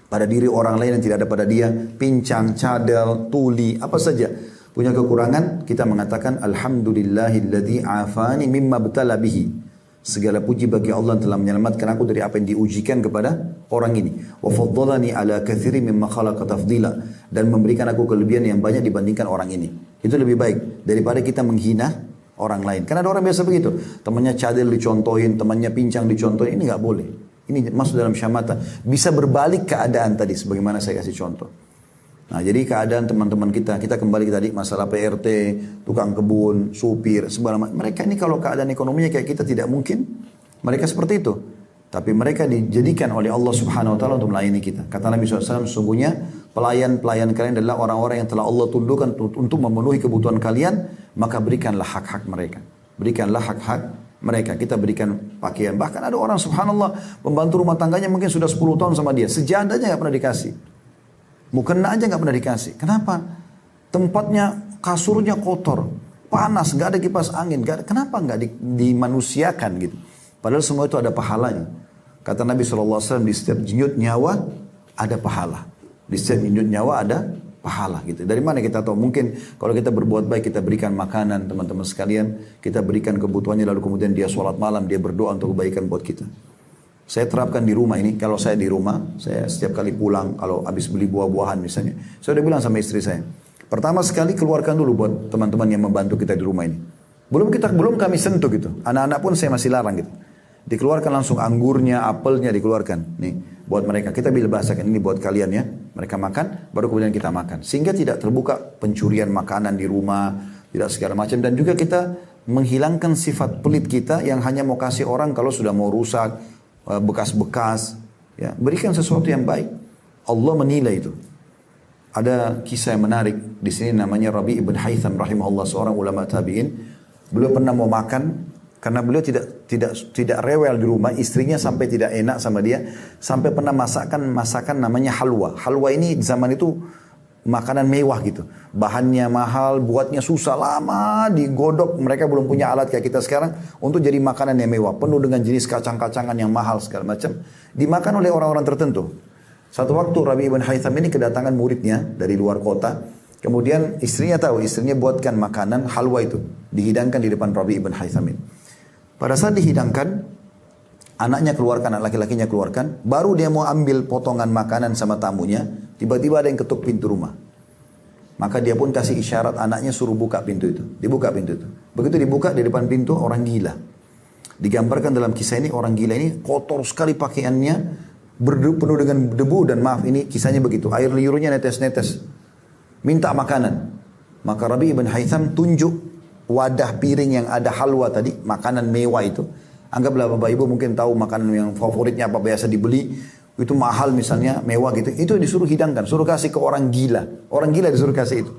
pada diri orang lain yang tidak ada pada dia, pincang, cadel, tuli, apa saja, punya kekurangan, kita mengatakan alhamdulillahilladzi afani mimma btala bihi. Segala puji bagi Allah yang telah menyelamatkan aku dari apa yang diujikan kepada orang ini. Wa faddalani ala katsirin mimma khalaqa tafdila, dan memberikan aku kelebihan yang banyak dibandingkan orang ini. Itu lebih baik daripada kita menghina orang lain. Karena ada orang biasa begitu, temannya cadel dicontohin, temannya pincang dicontohin, ini nggak boleh. Ini masuk dalam syamata. Bisa berbalik keadaan tadi sebagaimana saya kasih contoh. Nah, jadi keadaan teman-teman kita kembali tadi masalah PRT, tukang kebun, supir, segala mereka ini kalau keadaan ekonominya kayak kita tidak mungkin mereka seperti itu. Tapi mereka dijadikan oleh Allah Subhanahu wa taala untuk melayani kita. Kata Nabi SAW, sesungguhnya pelayan-pelayan kalian adalah orang-orang yang telah Allah tundukkan untuk memenuhi kebutuhan kalian, maka berikanlah hak-hak mereka. Berikanlah hak-hak mereka. Kita berikan pakaian. Bahkan ada orang subhanallah, pembantu rumah tangganya mungkin sudah 10 tahun sama dia, sejadahnya gak pernah dikasih. Mukena aja gak pernah dikasih. Kenapa? Tempatnya, kasurnya kotor, panas, gak ada kipas angin. Kenapa gak dimanusiakan gitu? Padahal semua itu ada pahalanya. Kata Nabi SAW, di setiap denyut nyawa ada pahala. Di setiap denyut nyawa ada pahala gitu. Dari mana kita tahu? Mungkin kalau kita berbuat baik, kita berikan makanan teman-teman sekalian, kita berikan kebutuhannya, lalu kemudian dia sholat malam, dia berdoa untuk kebaikan buat kita. Saya terapkan di rumah ini, kalau saya di rumah, saya setiap kali pulang, kalau habis beli buah-buahan misalnya, saya udah bilang sama istri saya, pertama sekali keluarkan dulu buat teman-teman yang membantu kita di rumah ini. Belum kami sentuh gitu, anak-anak pun saya masih larang gitu. Dikeluarkan langsung anggurnya, apelnya dikeluarkan. Nih, buat mereka, kita bila bahasakan ini buat kalian ya. Mereka makan, baru kemudian kita makan. Sehingga tidak terbuka pencurian makanan di rumah, tidak segala macam. Dan juga kita menghilangkan sifat pelit kita yang hanya mau kasih orang kalau sudah mau rusak, bekas-bekas, ya, berikan sesuatu yang baik. Allah menilai itu. Ada kisah yang menarik di sini, namanya Rabi ibn Haytham rahimahullah, seorang ulama tabi'in. Beliau pernah mau makan karena beliau tidak rewel di rumah, istrinya sampai tidak enak sama dia, sampai pernah masakan namanya halwa. Halwa ini zaman itu makanan mewah gitu. Bahannya mahal, buatnya susah, lama digodok. Mereka belum punya alat kayak kita sekarang untuk jadi makanan yang mewah. Penuh dengan jenis kacang-kacangan yang mahal segala macam. Dimakan oleh orang-orang tertentu. Satu waktu Rabi ibn Haytham ini kedatangan muridnya dari luar kota. Kemudian istrinya tahu, istrinya buatkan makanan halwa itu. Dihidangkan di depan Rabi ibn Haytham ini. Pada saat dihidangkan, anaknya keluarkan, anak laki-lakinya keluarkan. Baru dia mau ambil potongan makanan sama tamunya. Tiba-tiba ada yang ketuk pintu rumah. Maka dia pun kasih isyarat anaknya suruh buka pintu itu. Dibuka pintu itu. Begitu dibuka, di depan pintu orang gila. Digambarkan dalam kisah ini, orang gila ini kotor sekali pakaiannya, penuh dengan debu, dan maaf ini kisahnya begitu. Air liurnya netes-netes. Minta makanan. Maka Rabi ibn Haytham tunjuk wadah piring yang ada halwa tadi, makanan mewah itu. Anggaplah Bapak Ibu mungkin tahu makanan yang favoritnya apa, biasa dibeli. Itu mahal misalnya, mewah gitu. Itu disuruh hidangkan, suruh kasih ke orang gila. Orang gila disuruh kasih itu.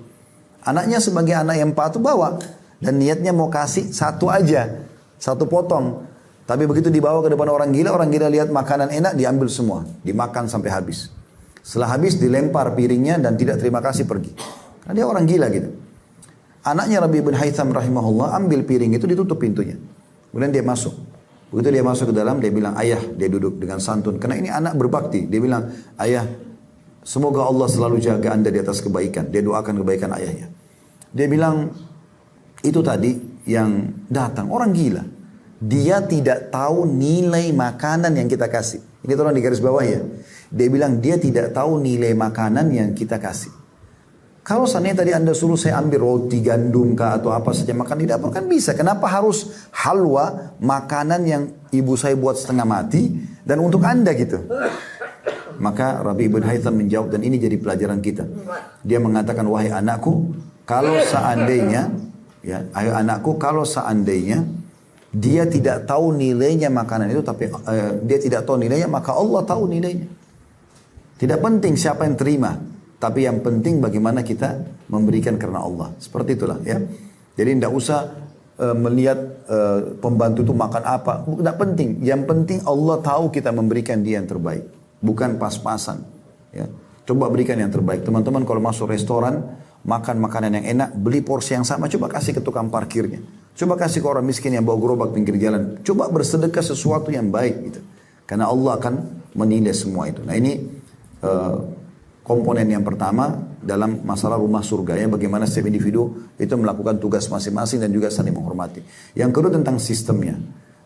Anaknya sebagai anak yang patuh bawa. Dan niatnya mau kasih satu aja. Satu potong. Tapi begitu dibawa ke depan orang gila lihat makanan enak, diambil semua. Dimakan sampai habis. Setelah habis dilempar piringnya dan tidak terima kasih, pergi. Karena dia orang gila gitu. Anaknya Rabi ibn Haytham rahimahullah ambil piring itu, ditutup pintunya. Kemudian dia masuk. Begitu dia masuk ke dalam, dia bilang, ayah, dia duduk dengan santun. Karena ini anak berbakti. Dia bilang, ayah, semoga Allah selalu jaga anda di atas kebaikan. Dia doakan kebaikan ayahnya. Dia bilang, itu tadi yang datang, orang gila. Dia tidak tahu nilai makanan yang kita kasih. Ini tolong di garis bawah ya. Dia bilang, dia tidak tahu nilai makanan yang kita kasih. Kalau seandainya tadi anda suruh saya ambil roti gandum kah atau apa saja makan di dapur, kan bisa. Kenapa harus halwa, makanan yang ibu saya buat setengah mati dan untuk anda gitu? Maka Rabi ibn Haytham menjawab, dan ini jadi pelajaran kita. Dia mengatakan, wahai anakku, kalau seandainya, ya, ayo anakku, kalau seandainya dia tidak tahu nilainya makanan itu, tapi dia tidak tahu nilainya, maka Allah tahu nilainya. Tidak penting siapa yang terima. Tapi yang penting bagaimana kita memberikan karena Allah. Seperti itulah ya. Jadi tidak usah melihat pembantu itu makan apa. Tidak penting. Yang penting Allah tahu kita memberikan dia yang terbaik. Bukan pas-pasan. Ya. Coba berikan yang terbaik. Teman-teman kalau masuk restoran, makan makanan yang enak, beli porsi yang sama, coba kasih ke tukang parkirnya. Coba kasih ke orang miskin yang bawa gerobak pinggir jalan. Coba bersedekah sesuatu yang baik gitu. Karena Allah akan menilai semua itu. Nah ini komponen yang pertama dalam masalah rumah surga ya, bagaimana setiap individu itu melakukan tugas masing-masing dan juga saling menghormati. Yang kedua tentang sistemnya.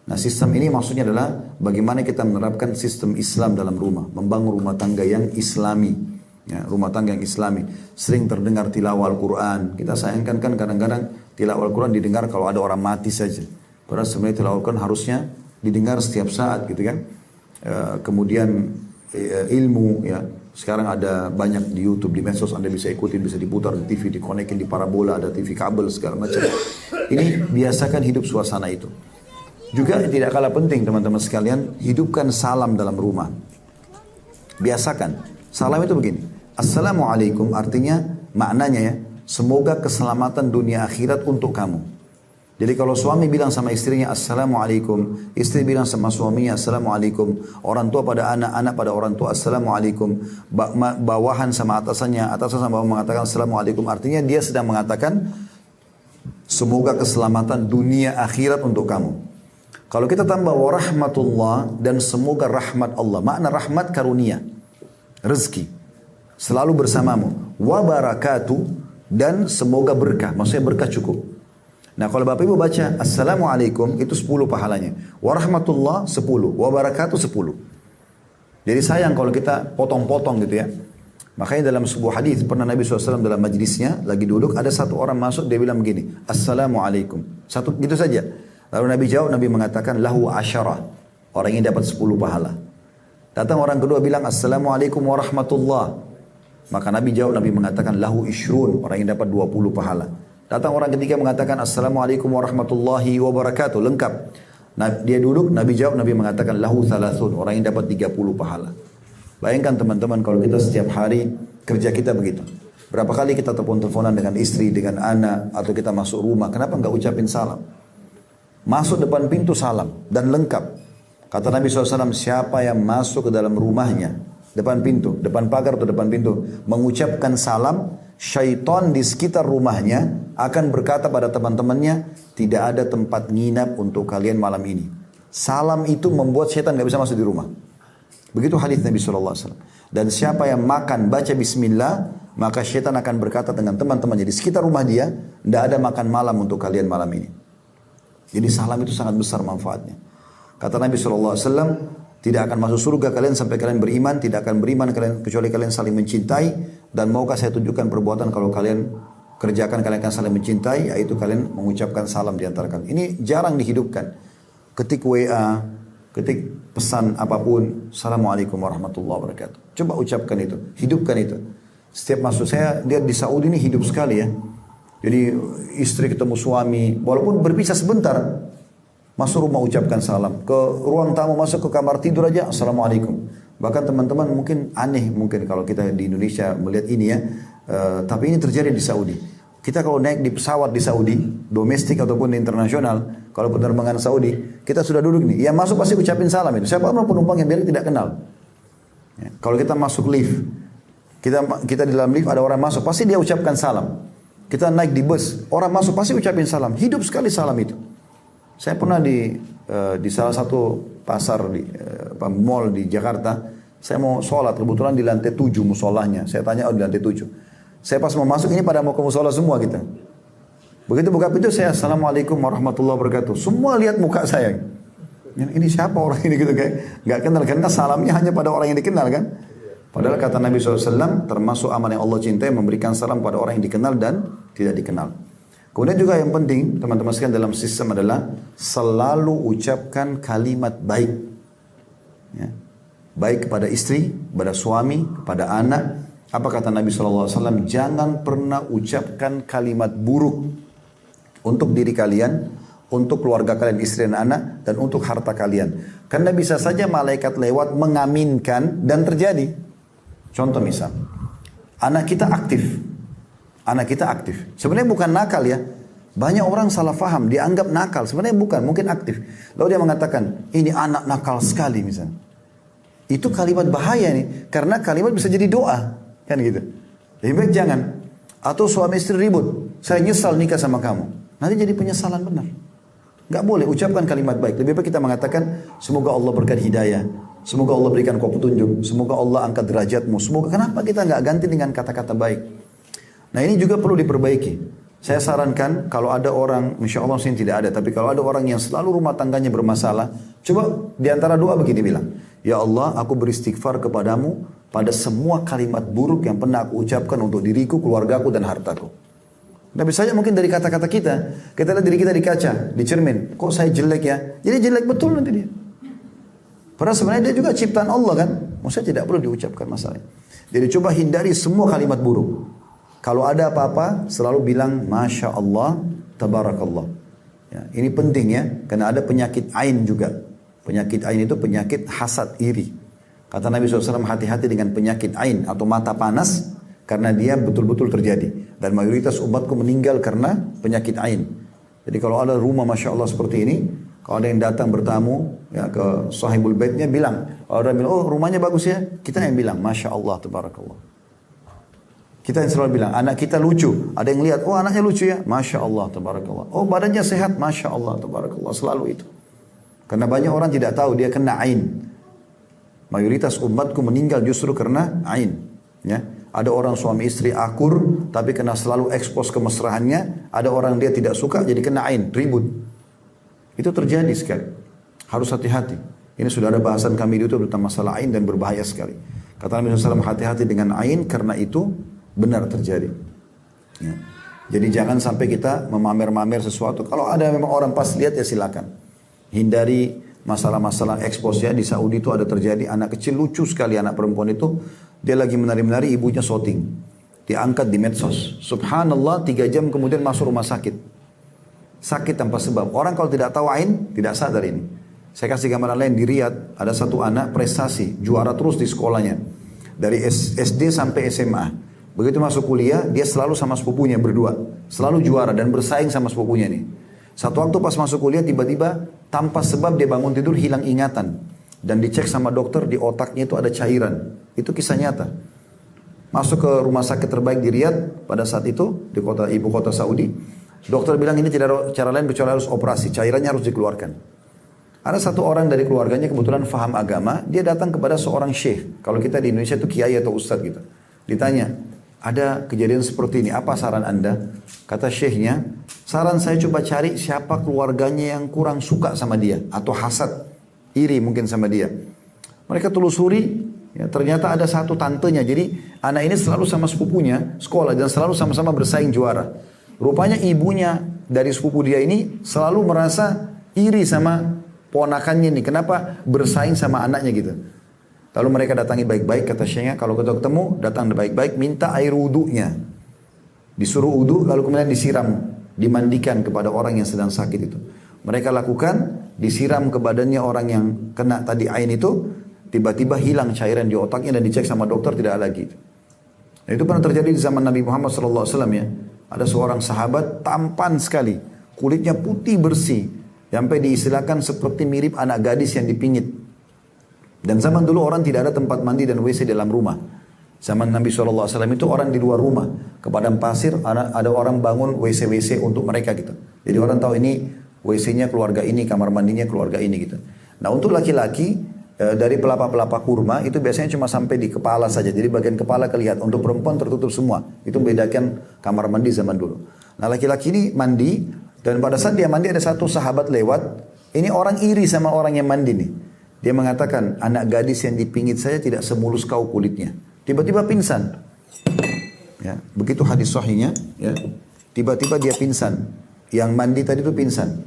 Nah sistem ini maksudnya adalah bagaimana kita menerapkan sistem Islam dalam rumah, membangun rumah tangga yang Islami, ya, rumah tangga yang Islami. Sering terdengar tilawah Al-Quran, kita sayangkan kan kadang-kadang tilawah Al-Quran didengar kalau ada orang mati saja. Padahal sebenarnya tilawah Al-Quran harusnya didengar setiap saat gitu kan. Kemudian ilmu ya. Sekarang ada banyak di YouTube, di medsos Anda bisa ikutin, bisa diputar di TV, dikonekin di parabola, ada TV kabel segala macam. Ini biasakan hidup suasana itu. Juga tidak kalah penting teman-teman sekalian, hidupkan salam dalam rumah. Biasakan. Salam itu begini. Assalamualaikum artinya maknanya ya, semoga keselamatan dunia akhirat untuk kamu. Jadi kalau suami bilang sama istrinya Assalamualaikum, istri bilang sama suaminya Assalamualaikum, orang tua pada anak, anak pada orang tua Assalamualaikum, bawahan sama atasannya, atasan sama bawahan mengatakan Assalamualaikum, artinya dia sedang mengatakan semoga keselamatan dunia akhirat untuk kamu. Kalau kita tambah warahmatullah dan semoga rahmat Allah, makna rahmat karunia, rezeki, selalu bersamamu, wabarakatuh dan semoga berkah, maksudnya berkah cukup. Nah kalau Bapak Ibu baca Assalamualaikum itu 10 pahalanya. Warahmatullah 10. Wabarakatuh 10. Jadi sayang kalau kita potong-potong gitu ya. Makanya dalam sebuah hadis pernah Nabi SAW dalam majlisnya lagi duduk, ada satu orang masuk, dia bilang begini, Assalamualaikum. Satu gitu saja. Lalu Nabi jawab, Nabi mengatakan lahu asyarah. Orang ini dapat 10 pahala. Datang orang kedua bilang Assalamualaikum warahmatullah. Maka Nabi jawab, Nabi mengatakan lahu ishrun. Orang ini dapat 20 pahala. Datang orang ketiga mengatakan Assalamualaikum warahmatullahi wabarakatuh. Lengkap. Nah, dia duduk, Nabi jawab, Nabi mengatakan lahu thalathun. Orang yang dapat 30 pahala. Bayangkan teman-teman kalau kita setiap hari kerja kita begitu. Berapa kali kita telepon-teleponan dengan istri, dengan anak, atau kita masuk rumah. Kenapa enggak ucapin salam? Masuk depan pintu salam dan lengkap. Kata Nabi SAW, siapa yang masuk ke dalam rumahnya, depan pintu, depan pagar atau depan pintu, mengucapkan salam, syaitan di sekitar rumahnya akan berkata pada teman-temannya, tidak ada tempat nginap untuk kalian malam ini. Salam itu membuat syaitan gak bisa masuk di rumah. Begitu hadis Nabi SAW. Dan siapa yang makan baca bismillah, maka syaitan akan berkata dengan teman-temannya di sekitar rumah dia, tidak ada makan malam untuk kalian malam ini. Jadi salam itu sangat besar manfaatnya. Kata Nabi SAW, tidak akan masuk surga kalian sampai kalian beriman, tidak akan beriman kalian kecuali kalian saling mencintai, dan maukah saya tunjukkan perbuatan kalau kalian kerjakan kalian akan saling mencintai, yaitu kalian mengucapkan salam di antara kalian. Ini jarang dihidupkan. Ketik WA, ketik pesan apapun, Assalamualaikum warahmatullahi wabarakatuh. Coba ucapkan itu, hidupkan itu. Setiap masuk saya lihat di Saudi ini hidup sekali ya. Jadi istri ketemu suami, walaupun berpisah sebentar, masuk rumah ucapkan salam. Ke ruang tamu masuk ke kamar tidur aja, Assalamualaikum. Bahkan teman-teman mungkin aneh mungkin kalau kita di Indonesia melihat ini ya. Tapi ini terjadi di Saudi. Kita kalau naik di pesawat di Saudi, domestik ataupun internasional, kalau penerbangan Saudi, kita sudah duduk nih. Yang masuk pasti ucapin salam itu. Siapa pun penumpang yang biar tidak kenal. Ya, kalau kita masuk lift, kita di dalam lift ada orang masuk, pasti dia ucapkan salam. Kita naik di bus, orang masuk pasti ucapin salam. Hidup sekali salam itu. Saya pernah di salah satu pasar di mall di Jakarta, saya mau sholat, kebetulan di lantai 7 musolahnya. Saya tanya, di lantai 7. Saya pas mau masuk, ini pada mau ke musola semua kita. Begitu buka pintu, saya Assalamualaikum warahmatullahi wabarakatuh. Semua lihat muka saya. Ini siapa orang ini gitu kayak nggak kenal, karena salamnya hanya pada orang yang dikenal kan. Padahal kata Nabi SAW, termasuk amal yang Allah cintai memberikan salam pada orang yang dikenal dan tidak dikenal. Kemudian juga yang penting, teman-teman sekalian dalam sistem adalah selalu ucapkan kalimat baik. Ya. Baik kepada istri, kepada suami, kepada anak. Apa kata Nabi SAW? Jangan pernah ucapkan kalimat buruk untuk diri kalian, untuk keluarga kalian, istri dan anak, dan untuk harta kalian. Karena bisa saja malaikat lewat mengaminkan dan terjadi. Contoh misal, anak kita aktif. Anak kita aktif. Sebenarnya bukan nakal ya. Banyak orang salah faham, dianggap nakal. Sebenarnya bukan, mungkin aktif. Lalu dia mengatakan, ini anak nakal sekali misalnya. Itu kalimat bahaya nih. Karena kalimat bisa jadi doa. Kan gitu. Lebih baik jangan. Atau suami istri ribut. Saya nyesal nikah sama kamu. Nanti jadi penyesalan benar. Nggak boleh ucapkan kalimat baik. Lebih baik kita mengatakan semoga Allah berikan hidayah, semoga Allah berikan kau petunjuk, semoga Allah angkat derajatmu. Semoga, kenapa kita nggak ganti dengan kata-kata baik? Nah ini juga perlu diperbaiki. Saya sarankan kalau ada orang, insya Allah sini tidak ada, tapi kalau ada orang yang selalu rumah tangganya bermasalah, coba diantara doa begini bilang, ya Allah aku beristighfar kepadamu pada semua kalimat buruk yang pernah aku ucapkan untuk diriku, keluargaku dan hartaku. Tapi saja mungkin dari kata-kata kita lihat diri kita di kaca, di cermin, kok saya jelek ya? Jadi jelek betul nanti dia. Padahal sebenarnya dia juga ciptaan Allah kan, maksudnya tidak perlu diucapkan masalahnya. Jadi coba hindari semua kalimat buruk. Kalau ada apa-apa, selalu bilang, Masya Allah, Tabarakallah. Ya, ini penting ya, karena ada penyakit ain juga. Penyakit ain itu penyakit hasad, iri. Kata Nabi SAW, hati-hati dengan penyakit ain atau mata panas, karena dia betul-betul terjadi. Dan mayoritas umatku meninggal karena penyakit ain. Jadi kalau ada rumah Masya Allah seperti ini, kalau ada yang datang bertamu ya, ke sahibul baitnya bilang, kalau orang bilang, oh rumahnya bagus ya, kita yang bilang, Masya Allah, Tabarakallah. Kita yang selalu bilang, anak kita lucu. Ada yang lihat, oh anaknya lucu ya. Masya Allah, Tabarakallah. Oh badannya sehat, Masya Allah, Tabarakallah. Selalu itu. Karena banyak orang tidak tahu dia kena ain. Mayoritas umatku meninggal justru karena ain. Ya. Ada orang suami istri akur, tapi kena selalu ekspos kemesraannya. Ada orang dia tidak suka, jadi kena ain, ribut. Itu terjadi sekali. Harus hati-hati. Ini sudah ada bahasan kami itu tentang masalah ain dan berbahaya sekali. Kata Nabi SAW, hati-hati dengan ain karena itu benar terjadi. Ya. Jadi jangan sampai kita memamer-mamer sesuatu. Kalau ada memang orang pas lihat ya silakan. Hindari masalah-masalah ekspos ya. Di Saudi itu ada terjadi anak kecil lucu sekali, anak perempuan itu. Dia lagi menari-menari, ibunya syuting. Diangkat di medsos. Subhanallah, 3 jam kemudian masuk rumah sakit. Sakit tanpa sebab. Orang kalau tidak tahu ain, tidak sadar ini. Saya kasih gambaran lain di Riyadh. Ada satu anak prestasi, juara terus di sekolahnya. Dari SD sampai SMA. Begitu masuk kuliah, dia selalu sama sepupunya berdua. Selalu juara dan bersaing sama sepupunya nih. Satu waktu pas masuk kuliah, tiba-tiba tanpa sebab dia bangun tidur hilang ingatan. Dan dicek sama dokter, di otaknya itu ada cairan. Itu kisah nyata. Masuk ke rumah sakit terbaik di Riyadh pada saat itu, di ibu kota Saudi. Dokter bilang ini tidak ada cara lain kecuali harus operasi, cairannya harus dikeluarkan. Ada satu orang dari keluarganya kebetulan faham agama, dia datang kepada seorang syekh. Kalau kita di Indonesia itu kiai atau ustadz gitu. Ditanya, ada kejadian seperti ini, apa saran anda? Kata syekhnya, saran saya coba cari siapa keluarganya yang kurang suka sama dia. Atau hasad, iri mungkin sama dia. Mereka telusuri, ya, ternyata ada satu tantenya. Jadi anak ini selalu sama sepupunya sekolah dan selalu sama-sama bersaing juara. Rupanya ibunya dari sepupu dia ini selalu merasa iri sama ponakannya nih. Kenapa bersaing sama anaknya gitu. Lalu mereka datangi baik-baik, kata syekhnya, kalau kita ketemu, datang baik-baik, minta air wudunya. Disuruh wudu, lalu kemudian disiram, dimandikan kepada orang yang sedang sakit itu. Mereka lakukan, disiram ke badannya orang yang kena tadi ain itu, tiba-tiba hilang cairan di otaknya dan dicek sama dokter, tidak ada lagi. Dan itu pernah terjadi di zaman Nabi Muhammad SAW ya. Ada seorang sahabat tampan sekali, kulitnya putih bersih, sampai diistilahkan seperti mirip anak gadis yang dipingit. Dan zaman dulu orang tidak ada tempat mandi dan WC dalam rumah. Zaman Nabi SAW itu orang di luar rumah. Ke padang pasir ada orang bangun WC-WC untuk mereka gitu. Jadi orang tahu ini WC-nya keluarga ini, kamar mandinya keluarga ini gitu. Nah untuk laki-laki dari pelapa-pelapa kurma itu biasanya cuma sampai di kepala saja. Jadi bagian kepala kelihatan. Untuk perempuan tertutup semua. Itu membedakan kamar mandi zaman dulu. Nah laki-laki ini mandi dan pada saat dia mandi ada satu sahabat lewat. Ini orang iri sama orang yang mandi nih. Dia mengatakan, anak gadis yang dipingit saya tidak semulus kau kulitnya. Tiba-tiba pingsan. Ya, begitu hadis sahihnya, ya, tiba-tiba dia pingsan. Yang mandi tadi itu pingsan.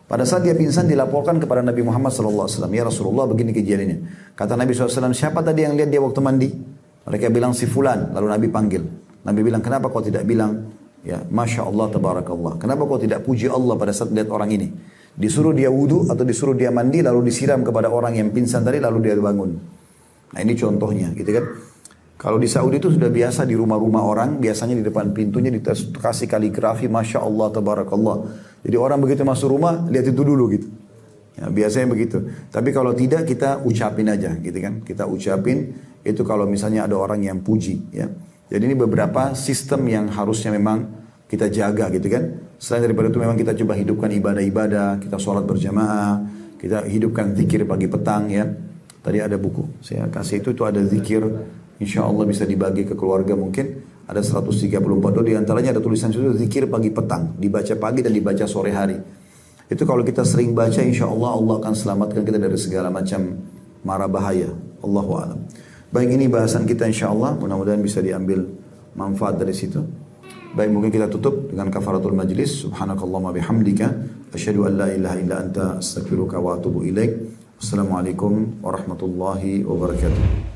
Pada saat dia pingsan dilaporkan kepada Nabi Muhammad SAW. Ya Rasulullah begini kejadiannya. Kata Nabi SAW, siapa tadi yang lihat dia waktu mandi? Mereka bilang si fulan. Lalu Nabi panggil. Nabi bilang, kenapa kau tidak bilang, ya Masya Allah, Tabarakallah. Kenapa kau tidak puji Allah pada saat lihat orang ini? Disuruh dia wudu atau disuruh dia mandi lalu disiram kepada orang yang pingsan tadi lalu dia bangun. Nah ini contohnya gitu kan. Kalau di Saudi itu sudah biasa di rumah-rumah orang, biasanya di depan pintunya dikasih kaligrafi Masya Allah, Tabarakallah. Jadi orang begitu masuk rumah, lihat itu dulu gitu. Ya, biasanya begitu. Tapi kalau tidak kita ucapin aja gitu kan. Kita ucapin itu kalau misalnya ada orang yang puji ya. Jadi ini beberapa sistem yang harusnya memang kita jaga gitu kan. Selain daripada itu memang kita coba hidupkan ibadah-ibadah, kita sholat berjamaah, kita hidupkan zikir pagi petang ya. Tadi ada buku saya kasih itu ada zikir, insya Allah bisa dibagi ke keluarga mungkin. Ada 134 doa, di antaranya ada tulisan itu zikir pagi petang, dibaca pagi dan dibaca sore hari. Itu kalau kita sering baca, insya Allah Allah akan selamatkan kita dari segala macam mara bahaya. Allahu a'lam. Baik, ini bahasan kita insya Allah, mudah-mudahan bisa diambil manfaat dari situ. Baik, mungkin kita tutup dengan kafaratul majlis. Subhanakallahumma bihamdika asyhadu an la ilaha illa anta astaghfiruka wa atubu ilaik. Wassalamualaikum warahmatullahi wabarakatuh.